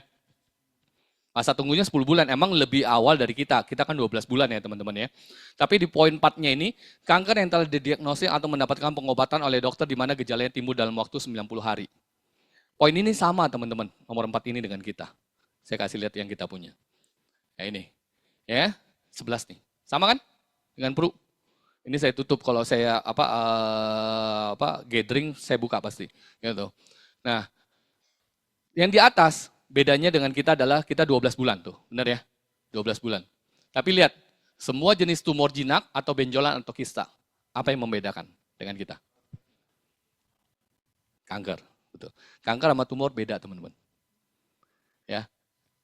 Masa tunggunya 10 bulan, emang lebih awal dari kita. Kita kan 12 bulan ya teman-teman ya. Tapi di poin 4-nya ini, kanker yang telah didiagnosis atau mendapatkan pengobatan oleh dokter di mana gejalanya timbul dalam waktu 90 hari. Poin ini sama teman-teman, nomor 4 ini dengan kita. Saya kasih lihat yang kita punya. Ya ini, ya 11 nih. Sama kan? Dengan Pru. Ini saya tutup kalau saya gathering saya buka pasti. Gitu. Nah, yang di atas bedanya dengan kita adalah kita 12 bulan tuh, benar ya? 12 bulan. Tapi lihat, semua jenis tumor jinak atau benjolan atau kista, apa yang membedakan dengan kita? Kanker. Betul. Kanker sama tumor beda teman-teman. Ya,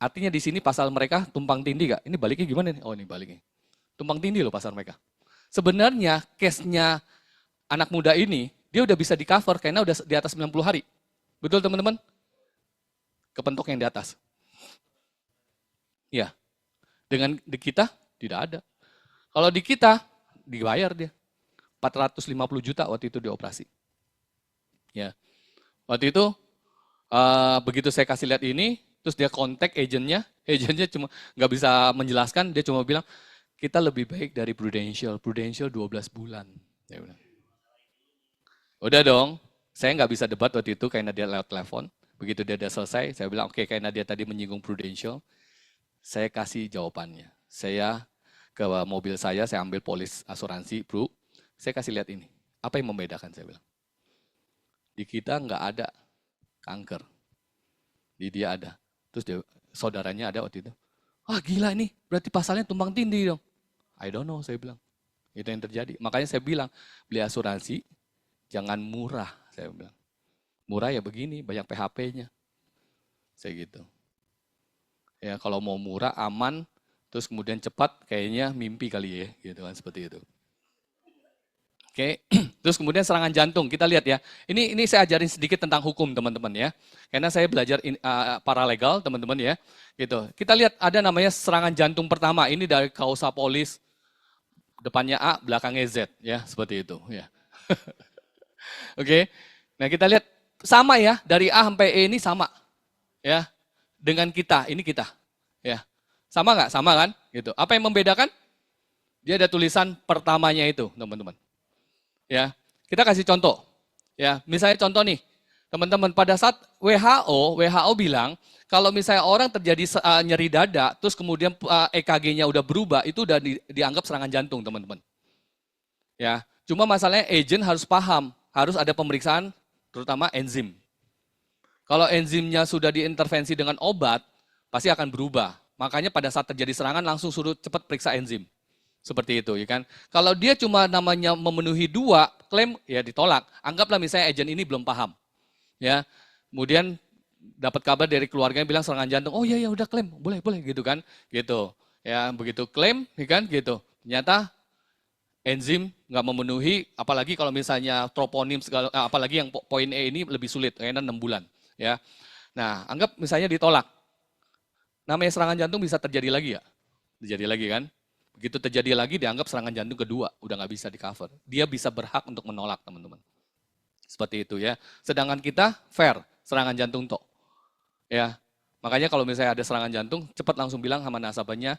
artinya di sini pasal mereka tumpang tindih gak? Ini baliknya gimana nih? Oh ini baliknya. Tumpang tindih loh pasal mereka. Sebenarnya case-nya anak muda ini, dia udah bisa di cover karena udah di atas 90 hari. Betul teman-teman? kepentok yang di atas. Ya, dengan di kita tidak ada. Kalau di kita dibayar dia 450 juta waktu itu dioperasi. Ya, waktu itu begitu saya kasih lihat ini, terus dia kontak agennya cuma nggak bisa menjelaskan, dia cuma bilang kita lebih baik dari Prudential 12 bulan. Dia bilang. Udah dong, saya nggak bisa debat waktu itu karena dia lewat telepon. Begitu dia udah selesai, saya bilang oke, karena dia tadi menyinggung Prudential, saya kasih jawabannya. Saya ke mobil saya ambil polis asuransi, bro, saya kasih lihat ini. Apa yang membedakan, saya bilang. Di kita nggak ada kanker. Di dia ada. Terus dia, saudaranya ada waktu itu. Wah gila ini, berarti pasalnya tumpang tindih dong. I don't know, saya bilang. Itu yang terjadi. Makanya saya bilang, beli asuransi, jangan murah, saya bilang. Murah ya begini, banyak PHP-nya. Saya gitu. Ya kalau mau murah, aman, terus kemudian cepat, kayaknya mimpi kali ya, gitu kan, seperti itu. Oke, terus kemudian serangan jantung, kita lihat ya. Ini saya ajarin sedikit tentang hukum teman-teman ya. Karena saya belajar paralegal teman-teman ya. Gitu. Kita lihat ada namanya serangan jantung pertama. Ini dari causa polis, depannya A, belakangnya Z ya, seperti itu ya. Oke, nah kita lihat sama ya, dari A sampai E ini sama ya. Dengan kita, ini kita ya. Sama nggak? Sama kan? Gitu. Apa yang membedakan? Dia ada tulisan pertamanya itu teman-teman. Ya, kita kasih contoh. Ya, misalnya contoh nih, teman-teman pada saat WHO bilang kalau misalnya orang terjadi nyeri dada, terus kemudian EKG-nya udah berubah, itu udah dianggap serangan jantung, teman-teman. Ya, cuma masalahnya agent harus paham, harus ada pemeriksaan, terutama enzim. Kalau enzimnya sudah diintervensi dengan obat, pasti akan berubah. Makanya pada saat terjadi serangan langsung suruh cepat periksa enzim. Seperti itu, ya kan? Kalau dia cuma namanya memenuhi 2, klaim ya ditolak. Anggaplah misalnya agen ini belum paham. Ya. Kemudian dapat kabar dari keluarganya bilang serangan jantung. Oh iya ya udah klaim, boleh gitu kan? Gitu. Ya, begitu klaim, ya kan? Gitu. Ternyata enzim nggak memenuhi, apalagi kalau misalnya troponim segala, apalagi yang poin E ini lebih sulit, kayaknya 6 bulan, ya. Nah, anggap misalnya ditolak. Namanya serangan jantung bisa terjadi lagi ya? Terjadi lagi kan? Begitu terjadi lagi dianggap serangan jantung kedua, udah nggak bisa di cover. Dia bisa berhak untuk menolak teman-teman. Seperti itu ya. Sedangkan kita fair, serangan jantung toh. Ya, makanya kalau misalnya ada serangan jantung, cepat langsung bilang sama nasabahnya,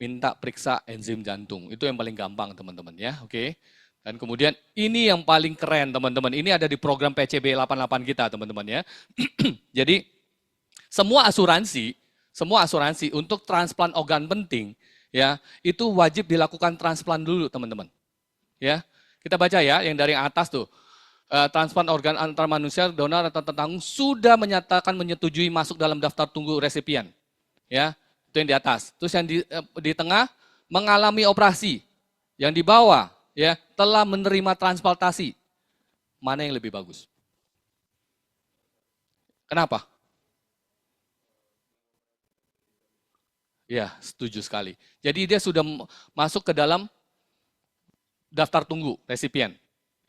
minta periksa enzim jantung. Itu yang paling gampang teman-teman ya, oke. Dan kemudian ini yang paling keren teman-teman, ini ada di program PCB 88 kita teman-teman ya. Jadi semua asuransi untuk transplant organ penting, ya itu wajib dilakukan transplant dulu teman-teman. Ya, kita baca ya yang dari atas tuh. Transplant organ antar manusia, donor atau tetanggung sudah menyatakan menyetujui masuk dalam daftar tunggu resipien. Ya, itu yang di atas. Terus yang di tengah mengalami operasi. Yang di bawah ya telah menerima transplantasi. Mana yang lebih bagus? Kenapa? Ya, setuju sekali. Jadi dia sudah masuk ke dalam daftar tunggu resipien.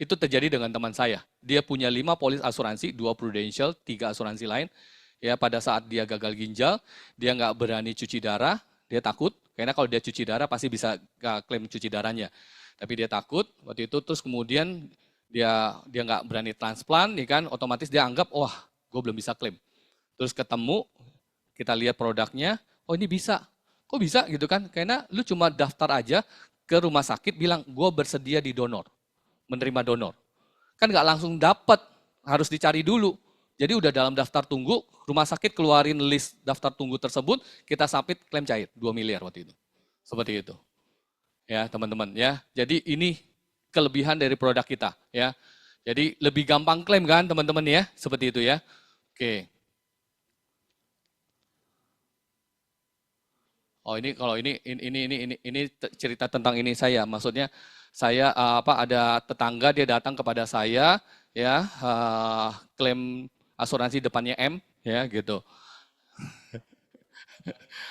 Itu terjadi dengan teman saya. Dia punya 5 polis asuransi, 2 Prudential, 3 asuransi lain. Ya, pada saat dia gagal ginjal, dia nggak berani cuci darah, dia takut. Karena kalau dia cuci darah pasti bisa klaim cuci darahnya. Tapi dia takut waktu itu, terus kemudian dia nggak berani transplant, ya kan? Otomatis dia anggap, wah, gue belum bisa klaim. Terus ketemu, kita lihat produknya, oh ini bisa. Kok bisa gitu kan? Karena lu cuma daftar aja ke rumah sakit bilang gue bersedia di donor, menerima donor. Kan nggak langsung dapat, harus dicari dulu. Jadi udah dalam daftar tunggu, rumah sakit keluarin list daftar tunggu tersebut, kita submit klaim cair 2 miliar waktu itu. Seperti itu. Ya teman-teman ya. Jadi ini kelebihan dari produk kita ya. Jadi lebih gampang klaim kan teman-teman ya, seperti itu ya. Oke. Oh ini kalau ini cerita tentang ini saya, maksudnya saya ada tetangga dia datang kepada saya ya klaim asuransi depannya M ya gitu.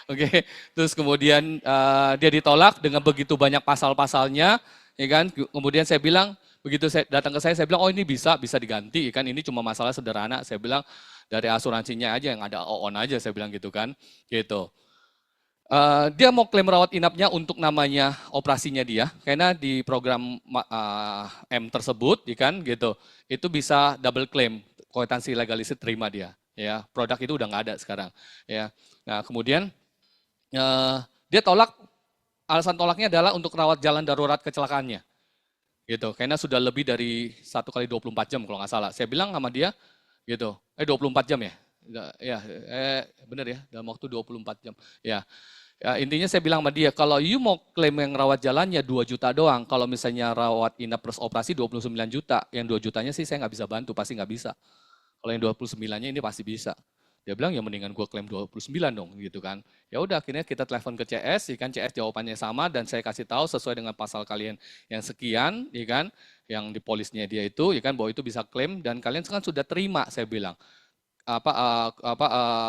Oke, terus kemudian dia ditolak dengan begitu banyak pasal-pasalnya, ya kan? Kemudian saya bilang begitu saya datang ke saya bilang oh ini bisa diganti, ya kan? Ini cuma masalah sederhana. Saya bilang dari asuransinya aja yang ada on aja saya bilang gitu kan, gitu. Dia mau klaim rawat inapnya untuk namanya operasinya dia, karena di program M tersebut, ya kan, gitu, itu bisa double claim, kwitansi legalisir terima dia, ya. Produk itu udah nggak ada sekarang, ya. Nah kemudian dia tolak, alasan tolaknya adalah untuk rawat jalan darurat kecelakaannya, gitu. Karena sudah lebih dari 1 kali 24 jam kalau nggak salah. Saya bilang sama dia, gitu, 24 jam ya, ya, bener ya, dalam waktu 24 jam, ya. Ya, intinya saya bilang sama dia, kalau you mau klaim yang rawat jalannya 2 juta doang, kalau misalnya rawat inap plus operasi 29 juta, yang 2 jutanya sih saya nggak bisa bantu, pasti nggak bisa. Kalau yang 29-nya ini pasti bisa. Dia bilang ya mendingan gue klaim 29 dong gitu kan. Ya udah akhirnya kita telepon ke CS, ya kan, CS jawabannya sama dan saya kasih tahu sesuai dengan pasal kalian yang sekian, ya kan, yang di polisnya dia itu, ya kan, bahwa itu bisa klaim dan kalian kan sudah terima, saya bilang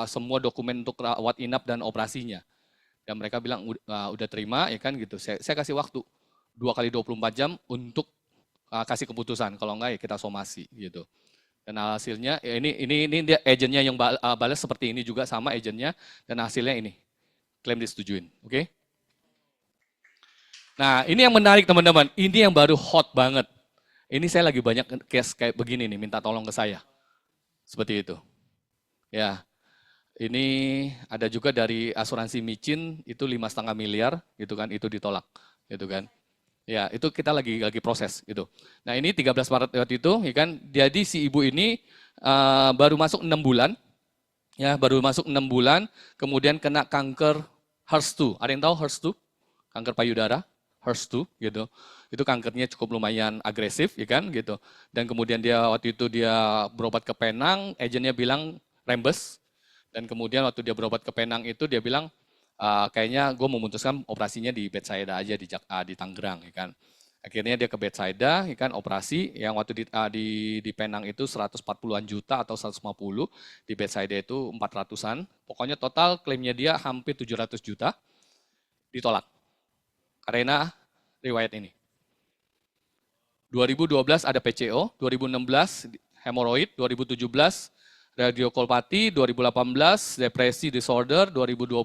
semua dokumen untuk rawat inap dan operasinya. Dan mereka bilang udah terima, ya kan, gitu. Saya kasih waktu 2 kali 24 jam untuk kasih keputusan. Kalau enggak ya kita somasi gitu. Dan hasilnya ya ini dia agennya yang balas seperti ini juga sama agennya dan hasilnya ini klaim disetujuin, oke? Nah ini yang menarik teman-teman. Ini yang baru hot banget. Ini saya lagi banyak case kayak begini nih, minta tolong ke saya. Seperti itu. Ya, ini ada juga dari asuransi micin itu 5,5 miliar gitu kan, itu ditolak gitu kan. Ya, itu kita lagi proses gitu. Nah, ini 13 Maret waktu itu ya kan. Jadi si ibu ini baru masuk 6 bulan. Ya, baru masuk 6 bulan kemudian kena kanker HER2. Ada yang tahu HER2? Kanker payudara, HER2 gitu. Itu kankernya cukup lumayan agresif ya kan gitu. Dan kemudian dia waktu itu dia berobat ke Penang, agennya bilang rembes. Dan kemudian waktu dia berobat ke Penang itu dia bilang kayaknya gue memutuskan operasinya di Bethsaida aja di Tangerang, ya kan. Akhirnya dia ke Bethsaida, ya kan, operasi yang waktu di Penang itu 140-an juta atau 150, di Bethsaida itu 400-an. Pokoknya total klaimnya dia hampir 700 juta, ditolak. Karena riwayat ini. 2012 ada PCO, 2016 hemoroid, 2017 radiokolpati, 2018 depresi disorder, 2020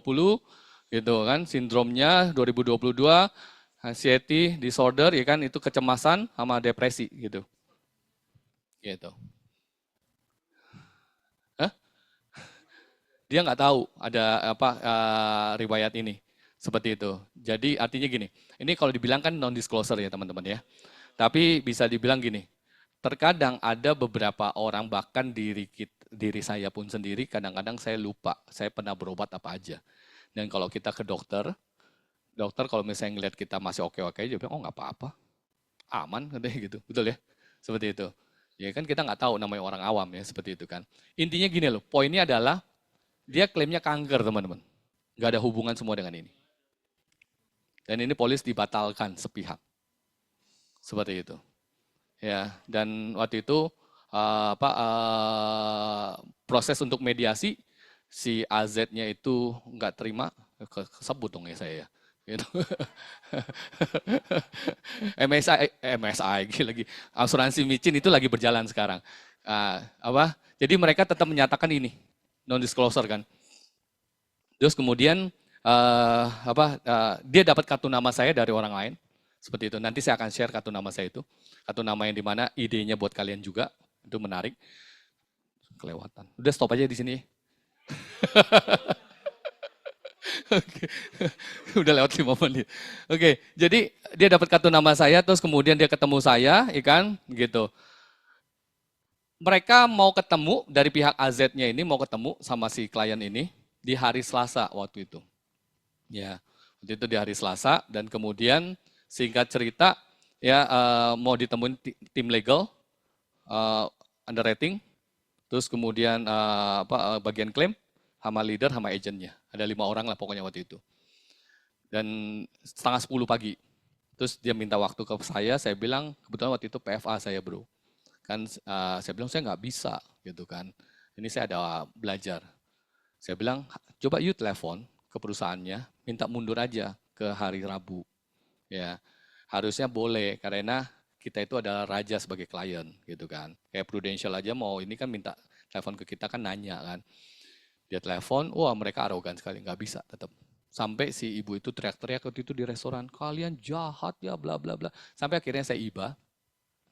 gitu kan, sindromnya 2022 anxiety disorder, ya kan, itu kecemasan sama depresi gitu. Gitu. Hah? Dia nggak tahu ada riwayat ini. Seperti itu. Jadi artinya gini, ini kalau dibilang kan non disclosure ya teman-teman ya. Tapi bisa dibilang gini, terkadang ada beberapa orang bahkan diri saya pun sendiri kadang-kadang saya lupa saya pernah berobat apa aja. Dan kalau kita ke dokter kalau misalnya ngeliat kita masih oke-oke aja, bilang, oh nggak apa-apa, aman, katanya gitu, betul ya? Seperti itu. Ya kan kita nggak tahu namanya orang awam ya, seperti itu kan. Intinya gini loh, poinnya adalah dia klaimnya kanker teman-teman. Nggak ada hubungan semua dengan ini. Dan ini polis dibatalkan sepihak. Seperti itu. Ya, dan waktu itu proses untuk mediasi si AZ-nya itu nggak terima, kesebut dong ya saya ya. Gitu. MSI lagi asuransi micin itu lagi berjalan sekarang. Jadi mereka tetap menyatakan ini non disclosure kan. Terus kemudian dia dapat kartu nama saya dari orang lain. Seperti itu. Nanti saya akan share kartu nama saya itu. Kartu nama yang dimana idenya buat kalian juga. Itu menarik. Kelewatan. Udah stop aja di sini. Oke. Udah lewat 5 menit. Oke, jadi dia dapat kartu nama saya, terus kemudian dia ketemu saya, ikan, gitu. Mereka mau ketemu, dari pihak AZ-nya ini mau ketemu sama si klien ini di hari Selasa waktu itu. Ya, waktu itu di hari Selasa, dan kemudian singkat cerita, ya mau ditemuin tim legal, underwriting, terus kemudian bagian klaim, sama leader, sama agentnya. Ada 5 orang lah pokoknya waktu itu. Dan setengah 10 pagi. Terus dia minta waktu ke saya bilang, kebetulan waktu itu PFA saya bro. Kan saya bilang saya nggak bisa gitu kan. Ini saya ada belajar. Saya bilang, coba you telepon ke perusahaannya, minta mundur aja ke hari Rabu. Ya, harusnya boleh karena kita itu adalah raja sebagai klien gitu kan. Kayak Prudential aja mau ini kan minta telepon ke kita kan nanya kan. Dia telepon, wah mereka arogan sekali, nggak bisa tetap. Sampai si ibu itu teriak-teriak waktu itu di restoran, kalian jahat ya bla bla bla. Sampai akhirnya saya iba,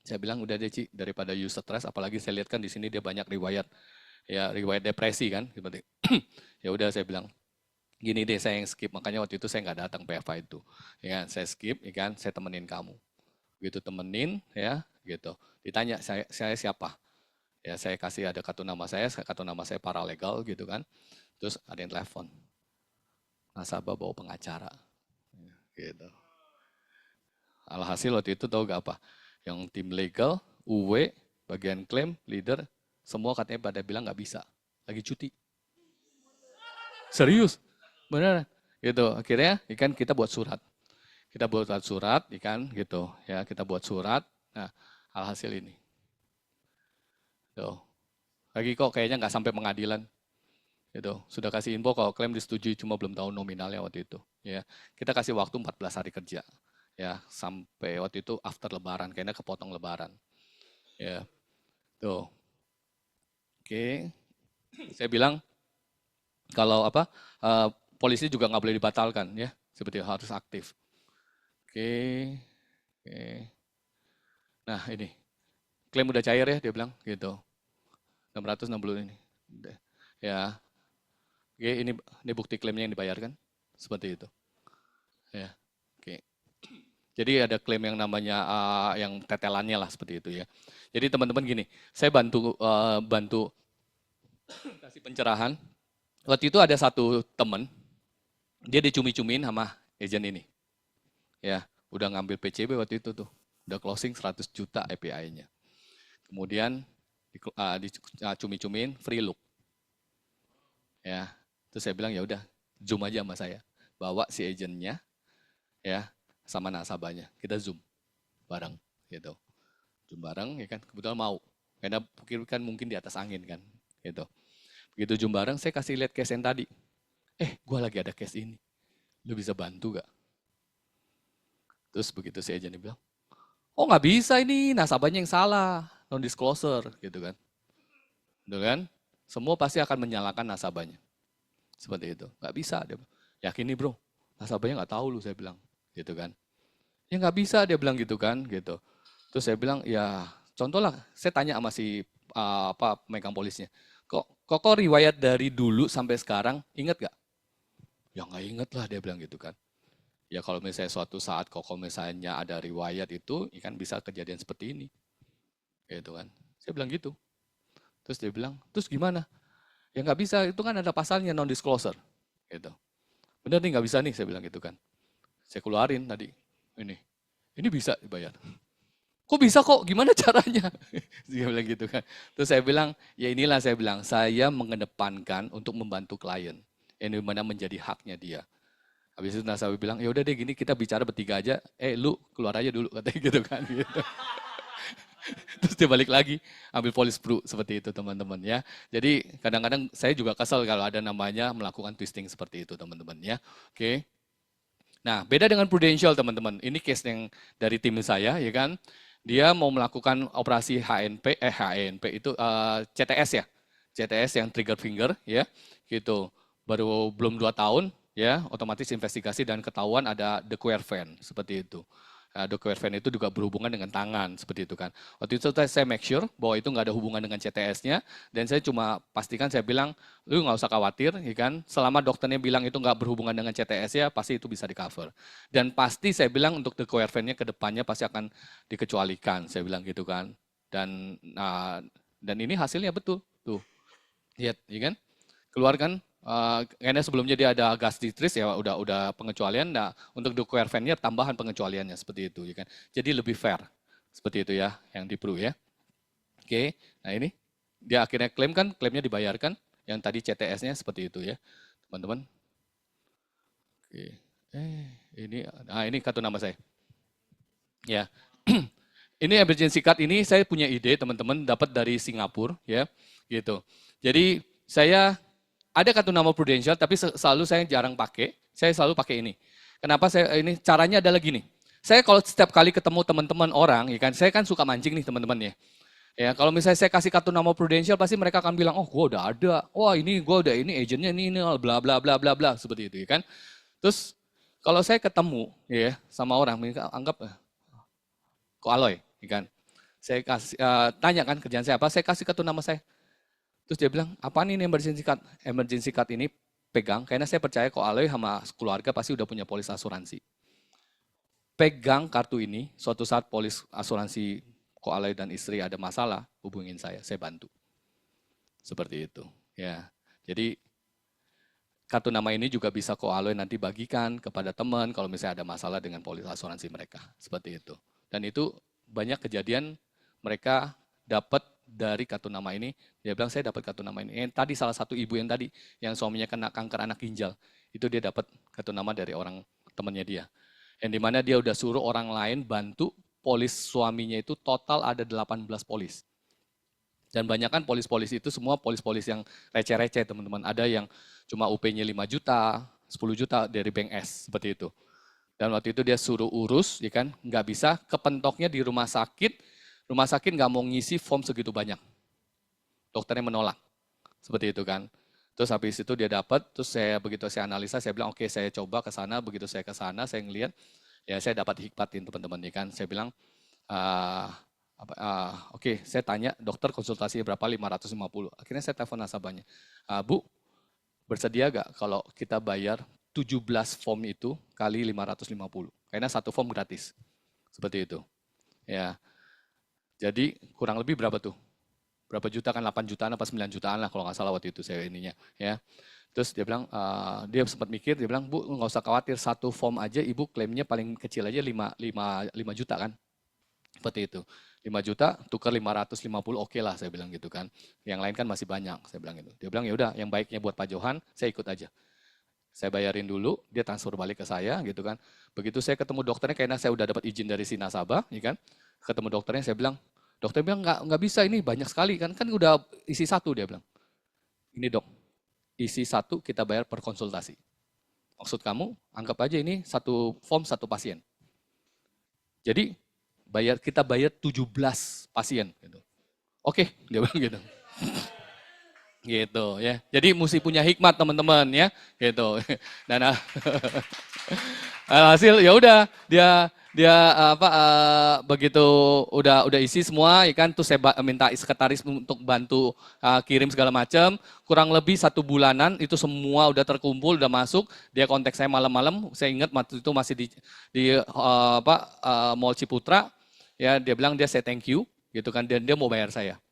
saya bilang udah deh Ci, daripada you stres, apalagi saya lihat kan di sini dia banyak riwayat, ya riwayat depresi kan, seperti. Ya udah saya bilang, gini deh saya yang skip, makanya waktu itu saya nggak datang PFA itu, ya kan, saya skip, ya kan, saya temenin kamu, gitu temenin, ya, gitu. Ditanya saya siapa? Ya saya kasih ada kartu nama saya paralegal gitu kan. Terus ada yang telepon. Nasabah bawa pengacara. Gitu. Alhasil waktu itu tahu gak apa? Yang tim legal, UW, bagian klaim, leader, semua katanya pada bilang nggak bisa. Lagi cuti. Serius? Benar. Gitu. Akhirnya ikan kita buat surat. Kita buat surat, ikan gitu. Ya kita buat surat. Nah, alhasil ini. Tuh. Lagi kok kayaknya nggak sampai pengadilan. Gitu. Sudah kasih info kalau klaim disetujui cuma belum tahu nominalnya waktu itu. Ya. Kita kasih waktu 14 hari kerja. Ya, sampai waktu itu after lebaran, kayaknya kepotong lebaran. Ya. Tuh. Oke. Saya bilang kalau apa? Polisi juga nggak boleh dibatalkan ya. Seperti harus aktif. Oke. Oke. Nah, ini. Klaim udah cair ya, dia bilang gitu. 660 ini. Ya. Oke, ini bukti klaimnya yang dibayarkan. Seperti itu. Ya. Oke. Jadi ada klaim yang namanya yang tetelannya lah seperti itu ya. Jadi teman-teman gini, saya bantu kasih pencerahan. Waktu itu ada satu teman, dia dicumi-cumiin sama agent ini. Ya, udah ngambil PCB waktu itu tuh. Udah closing 100 juta API-nya. Kemudian dicumi-cumiin free look. Ya, terus saya bilang ya udah zoom aja sama saya. Bawa si agentnya ya sama nasabahnya. Kita zoom bareng gitu. Zoom bareng ya kan, kebetulan mau. Karena kan mungkin di atas angin kan gitu. Begitu zoom bareng saya kasih lihat case yang tadi. Gua lagi ada case ini. Lu bisa bantu gak? Terus begitu si agent bilang, oh nggak bisa ini, nasabahnya yang salah, non-disclosure gitu kan. Gitu kan? Semua pasti akan menyalahkan nasabahnya. Seperti itu. Nggak bisa. Dia bilang, yakin nih bro, nasabahnya nggak tahu lu, saya bilang. Gitu kan. Ya nggak bisa, dia bilang gitu kan. Gitu. Terus saya bilang, ya contoh lah, saya tanya sama si pemegang polisnya. Kok riwayat dari dulu sampai sekarang, inget gak? Ya nggak inget lah, dia bilang gitu kan. Ya kalau misalnya suatu saat kok misalnya ada riwayat itu, ya kan bisa kejadian seperti ini. Gitu kan. Saya bilang gitu. Terus dia bilang, terus gimana? Ya nggak bisa, itu kan ada pasalnya non-disclosure. Gitu. Bener nih nggak bisa nih, saya bilang gitu kan. Saya keluarin tadi, ini bisa dibayar. Kok bisa kok, gimana caranya? Dia bilang gitu kan. Terus saya bilang, ya inilah saya bilang, saya mengedepankan untuk membantu klien. Yang dimana menjadi haknya dia. Habis itu nasabah bilang, ya udah deh gini kita bicara bertiga aja, lu keluar aja dulu, katanya gitu kan. Gitu. Terus dia balik lagi, ambil polis pro, seperti itu teman-teman ya. Jadi kadang-kadang saya juga kesel kalau ada namanya melakukan twisting seperti itu teman-teman ya. Oke. Nah beda dengan Prudential teman-teman, ini case yang dari tim saya ya kan. Dia mau melakukan operasi HNP itu CTS ya. CTS yang trigger finger ya, gitu. Baru belum 2 tahun ya, otomatis investigasi dan ketahuan ada the Quervain seperti itu. The Quervain itu juga berhubungan dengan tangan seperti itu kan. Waktu itu saya make sure bahwa itu nggak ada hubungan dengan CTS-nya dan saya cuma pastikan saya bilang lu nggak usah khawatir, ya kan? Selama dokternya bilang itu nggak berhubungan dengan CTS ya pasti itu bisa di cover. Dan pasti saya bilang untuk the Quervain-nya ke depannya pasti akan dikecualikan, saya bilang gitu kan. Dan ini hasilnya betul tuh, lihat, ya kan? Keluar kan? Karena sebelumnya dia ada gastritis ya udah pengecualian. Nah untuk the Quervain-nya tambahan pengecualiannya seperti itu ya kan. Jadi lebih fair seperti itu ya yang di Pru ya. Oke, nah ini dia akhirnya klaim kan, klaimnya dibayarkan. Yang tadi CTS-nya seperti itu ya teman-teman. Oke, ini kartu nama saya. Ya, ini emergency card ini saya punya ide teman-teman dapat dari Singapura ya gitu. Jadi saya ada kartu nama Prudential, tapi selalu saya jarang pakai. Saya selalu pakai ini. Kenapa saya ini? Caranya adalah gini. Saya kalau setiap kali ketemu teman-teman orang, ya kan, saya kan suka mancing nih teman-teman ya. Ya, kalau misalnya saya kasih kartu nama Prudential, pasti mereka akan bilang, oh gue udah ada, wah ini gue udah ini agentnya ini bla bla bla bla bla seperti itu ya kan. Terus kalau saya ketemu ya sama orang, mereka anggap Ko Aloy, ya kan. Saya kasih tanya kan kerjaan saya apa, saya kasih kartu nama saya. Terus dia bilang, apaan ini emergency card? Emergency card ini pegang, karena saya percaya Ko Aloy sama keluarga pasti udah punya polis asuransi. Pegang kartu ini, suatu saat polis asuransi Ko Aloy dan istri ada masalah, hubungin saya bantu. Seperti itu. Ya, jadi kartu nama ini juga bisa Ko Aloy nanti bagikan kepada teman kalau misalnya ada masalah dengan polis asuransi mereka. Seperti itu. Dan itu banyak kejadian mereka dapat dari kartu nama ini. Dia bilang saya dapat kartu nama ini. Yang tadi salah satu ibu yang tadi yang suaminya kena kanker anak ginjal, itu dia dapat kartu nama dari orang temannya dia. Yang dimana dia udah suruh orang lain bantu polis suaminya itu total ada 18 polis. Dan banyak kan polis-polis itu semua polis-polis yang receh-receh teman-teman. Ada yang cuma UP-nya 5 juta, 10 juta dari Bank S, seperti itu. Dan waktu itu dia suruh urus, ya kan, nggak bisa, kepentoknya di rumah sakit nggak mau ngisi form segitu banyak. Dokternya menolak, seperti itu kan. Terus habis itu dia dapat, terus begitu saya analisa, saya bilang oke, saya coba ke sana, begitu saya ke sana, saya ngelihat, ya saya dapat hikmatin teman-teman, ya kan. Saya bilang, oke, saya tanya dokter konsultasi berapa 550. Akhirnya saya telepon nasabahnya. Bu, bersedia gak kalau kita bayar 17 form itu kali 550? Karena satu form gratis. Seperti itu. Ya. Jadi kurang lebih berapa tuh? Berapa juta kan 8 jutaan apa 9 jutaan lah kalau nggak salah waktu itu saya ininya, ya. Terus dia bilang, dia sempat mikir, dia bilang, Bu nggak usah khawatir, satu form aja ibu klaimnya paling kecil aja 5 juta kan. Seperti itu. 5 juta, tukar 550, oke lah saya bilang gitu kan. Yang lain kan masih banyak, saya bilang gitu. Dia bilang, ya udah yang baiknya buat Pak Johan, saya ikut aja. Saya bayarin dulu, dia transfer balik ke saya gitu kan. Begitu saya ketemu dokternya, kayaknya saya udah dapat izin dari si nasabah, ya kan. Ketemu dokternya, saya bilang, dokter bilang nggak bisa ini banyak sekali kan udah isi satu, dia bilang. Ini dok, isi satu kita bayar per konsultasi. Maksud kamu, anggap aja ini satu form satu pasien. Jadi kita bayar 17 pasien. Gitu. Oke, dia bilang gitu. Gitu ya. Jadi mesti punya hikmat teman-teman ya, gitu. Dan hasil ya udah dia begitu udah isi semua ya kan, tuh saya minta sekretaris untuk bantu kirim segala macam. Kurang lebih 1 bulanan itu semua udah terkumpul, udah masuk. Dia kontak saya malam-malam. Saya ingat waktu itu masih di Mall Ciputra. Ya, dia bilang dia say thank you gitu kan, dan dia mau bayar saya.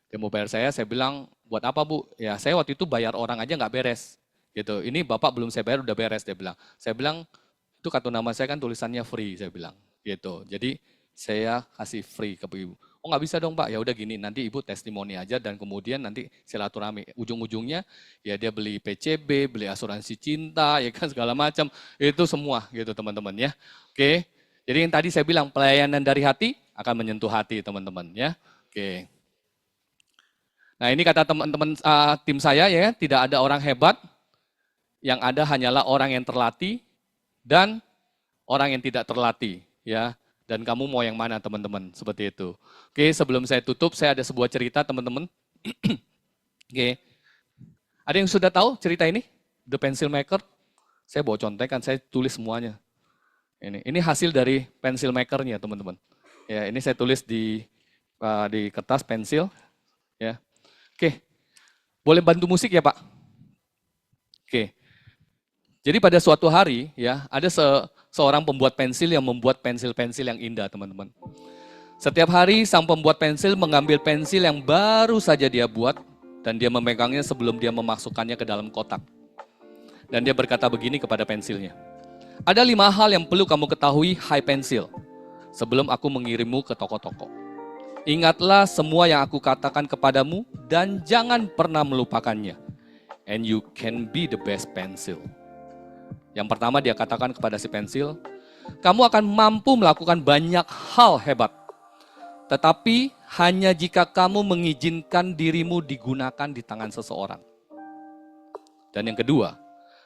Dia mau bayar saya bilang, buat apa Bu? Ya saya waktu itu bayar orang aja nggak beres. Gitu. Ini Bapak belum saya bayar udah beres, dia bilang. Saya bilang, itu kartu nama saya kan tulisannya free, saya bilang. Gitu. Jadi saya kasih free ke Ibu. Oh nggak bisa dong Pak, ya udah gini, nanti Ibu testimoni aja dan kemudian nanti silaturahmi. Ujung-ujungnya ya dia beli PCB, beli asuransi cinta, ya kan segala macam. Itu semua gitu teman-teman ya. Oke. Jadi yang tadi saya bilang pelayanan dari hati akan menyentuh hati teman-teman ya. Oke. Nah ini kata teman-teman tim saya ya, tidak ada orang hebat, yang ada hanyalah orang yang terlatih dan orang yang tidak terlatih ya. Dan kamu mau yang mana teman-teman, seperti itu. Oke, sebelum saya tutup, saya ada sebuah cerita teman-teman. Oke, ada yang sudah tahu cerita ini? The Pencil Maker? Saya bawa contekan, saya tulis semuanya. Ini hasil dari pencil makernya teman-teman. Ya, ini saya tulis di kertas pensil. Ya, oke. Boleh bantu musik ya Pak? Oke. Jadi pada suatu hari ya ada seorang pembuat pensil yang membuat pensil-pensil yang indah teman-teman. Setiap hari sang pembuat pensil mengambil pensil yang baru saja dia buat dan dia memegangnya sebelum dia memasukkannya ke dalam kotak. Dan dia berkata begini kepada pensilnya. Ada 5 hal yang perlu kamu ketahui, hai pensil, sebelum aku mengirimmu ke toko-toko. Ingatlah semua yang aku katakan kepadamu dan jangan pernah melupakannya. And you can be the best pencil. Yang pertama dia katakan kepada si pensil, kamu akan mampu melakukan banyak hal hebat. Tetapi hanya jika kamu mengizinkan dirimu digunakan di tangan seseorang. Dan yang kedua,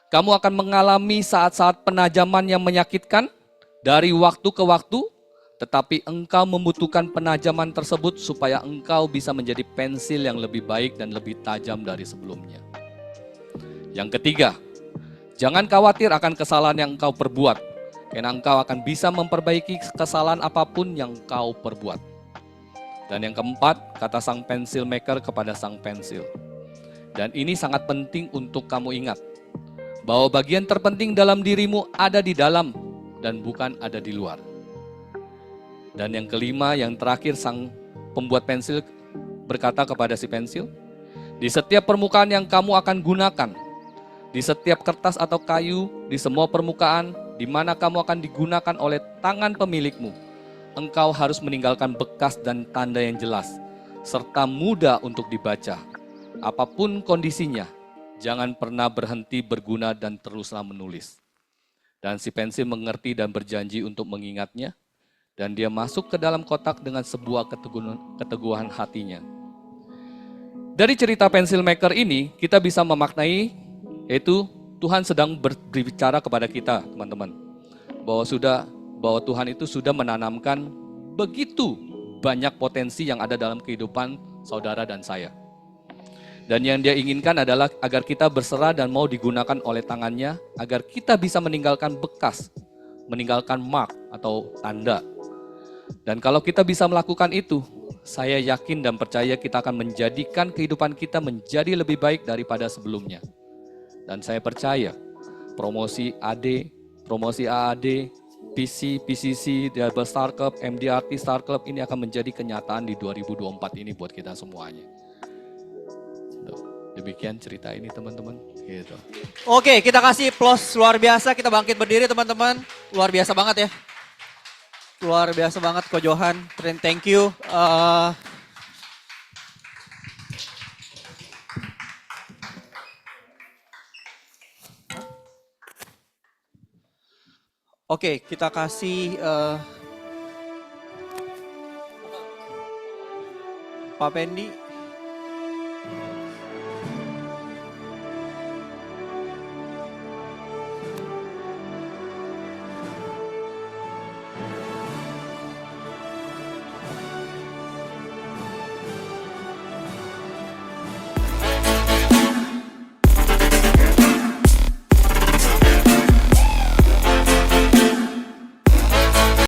kamu akan mengalami saat-saat penajaman yang menyakitkan dari waktu ke waktu, Tetapi engkau membutuhkan penajaman tersebut supaya engkau bisa menjadi pensil yang lebih baik dan lebih tajam dari sebelumnya. Yang ketiga, jangan khawatir akan kesalahan yang engkau perbuat, karena engkau akan bisa memperbaiki kesalahan apapun yang engkau perbuat. Dan yang keempat, kata sang pensil maker kepada sang pensil. Dan ini sangat penting untuk kamu ingat, bahwa bagian terpenting dalam dirimu ada di dalam dan bukan ada di luar. Dan yang kelima, yang terakhir, sang pembuat pensil berkata kepada si pensil, di setiap permukaan yang kamu akan gunakan, di setiap kertas atau kayu, di semua permukaan, di mana kamu akan digunakan oleh tangan pemilikmu, engkau harus meninggalkan bekas dan tanda yang jelas, serta mudah untuk dibaca. Apapun kondisinya, jangan pernah berhenti berguna dan teruslah menulis. Dan si pensil mengerti dan berjanji untuk mengingatnya, dan dia masuk ke dalam kotak dengan sebuah keteguhan hatinya. Dari cerita pensil maker ini, kita bisa memaknai, yaitu Tuhan sedang berbicara kepada kita, teman-teman. Bahwa Tuhan itu sudah menanamkan begitu banyak potensi yang ada dalam kehidupan saudara dan saya. Dan yang dia inginkan adalah agar kita berserah dan mau digunakan oleh tangannya, agar kita bisa meninggalkan bekas, meninggalkan mark atau tanda. Dan kalau kita bisa melakukan itu, saya yakin dan percaya kita akan menjadikan kehidupan kita menjadi lebih baik daripada sebelumnya. Dan saya percaya promosi AD, promosi AAD, PC, PCC, Double Star Club, MDRT Star Club ini akan menjadi kenyataan di 2024 ini buat kita semuanya. Demikian cerita ini teman-teman. Gitu. Oke, kita kasih plus luar biasa. Kita bangkit berdiri teman-teman. Luar biasa banget ya. Luar biasa banget Ko Johan. Thank you. Oke, kita kasih Pak Pendi.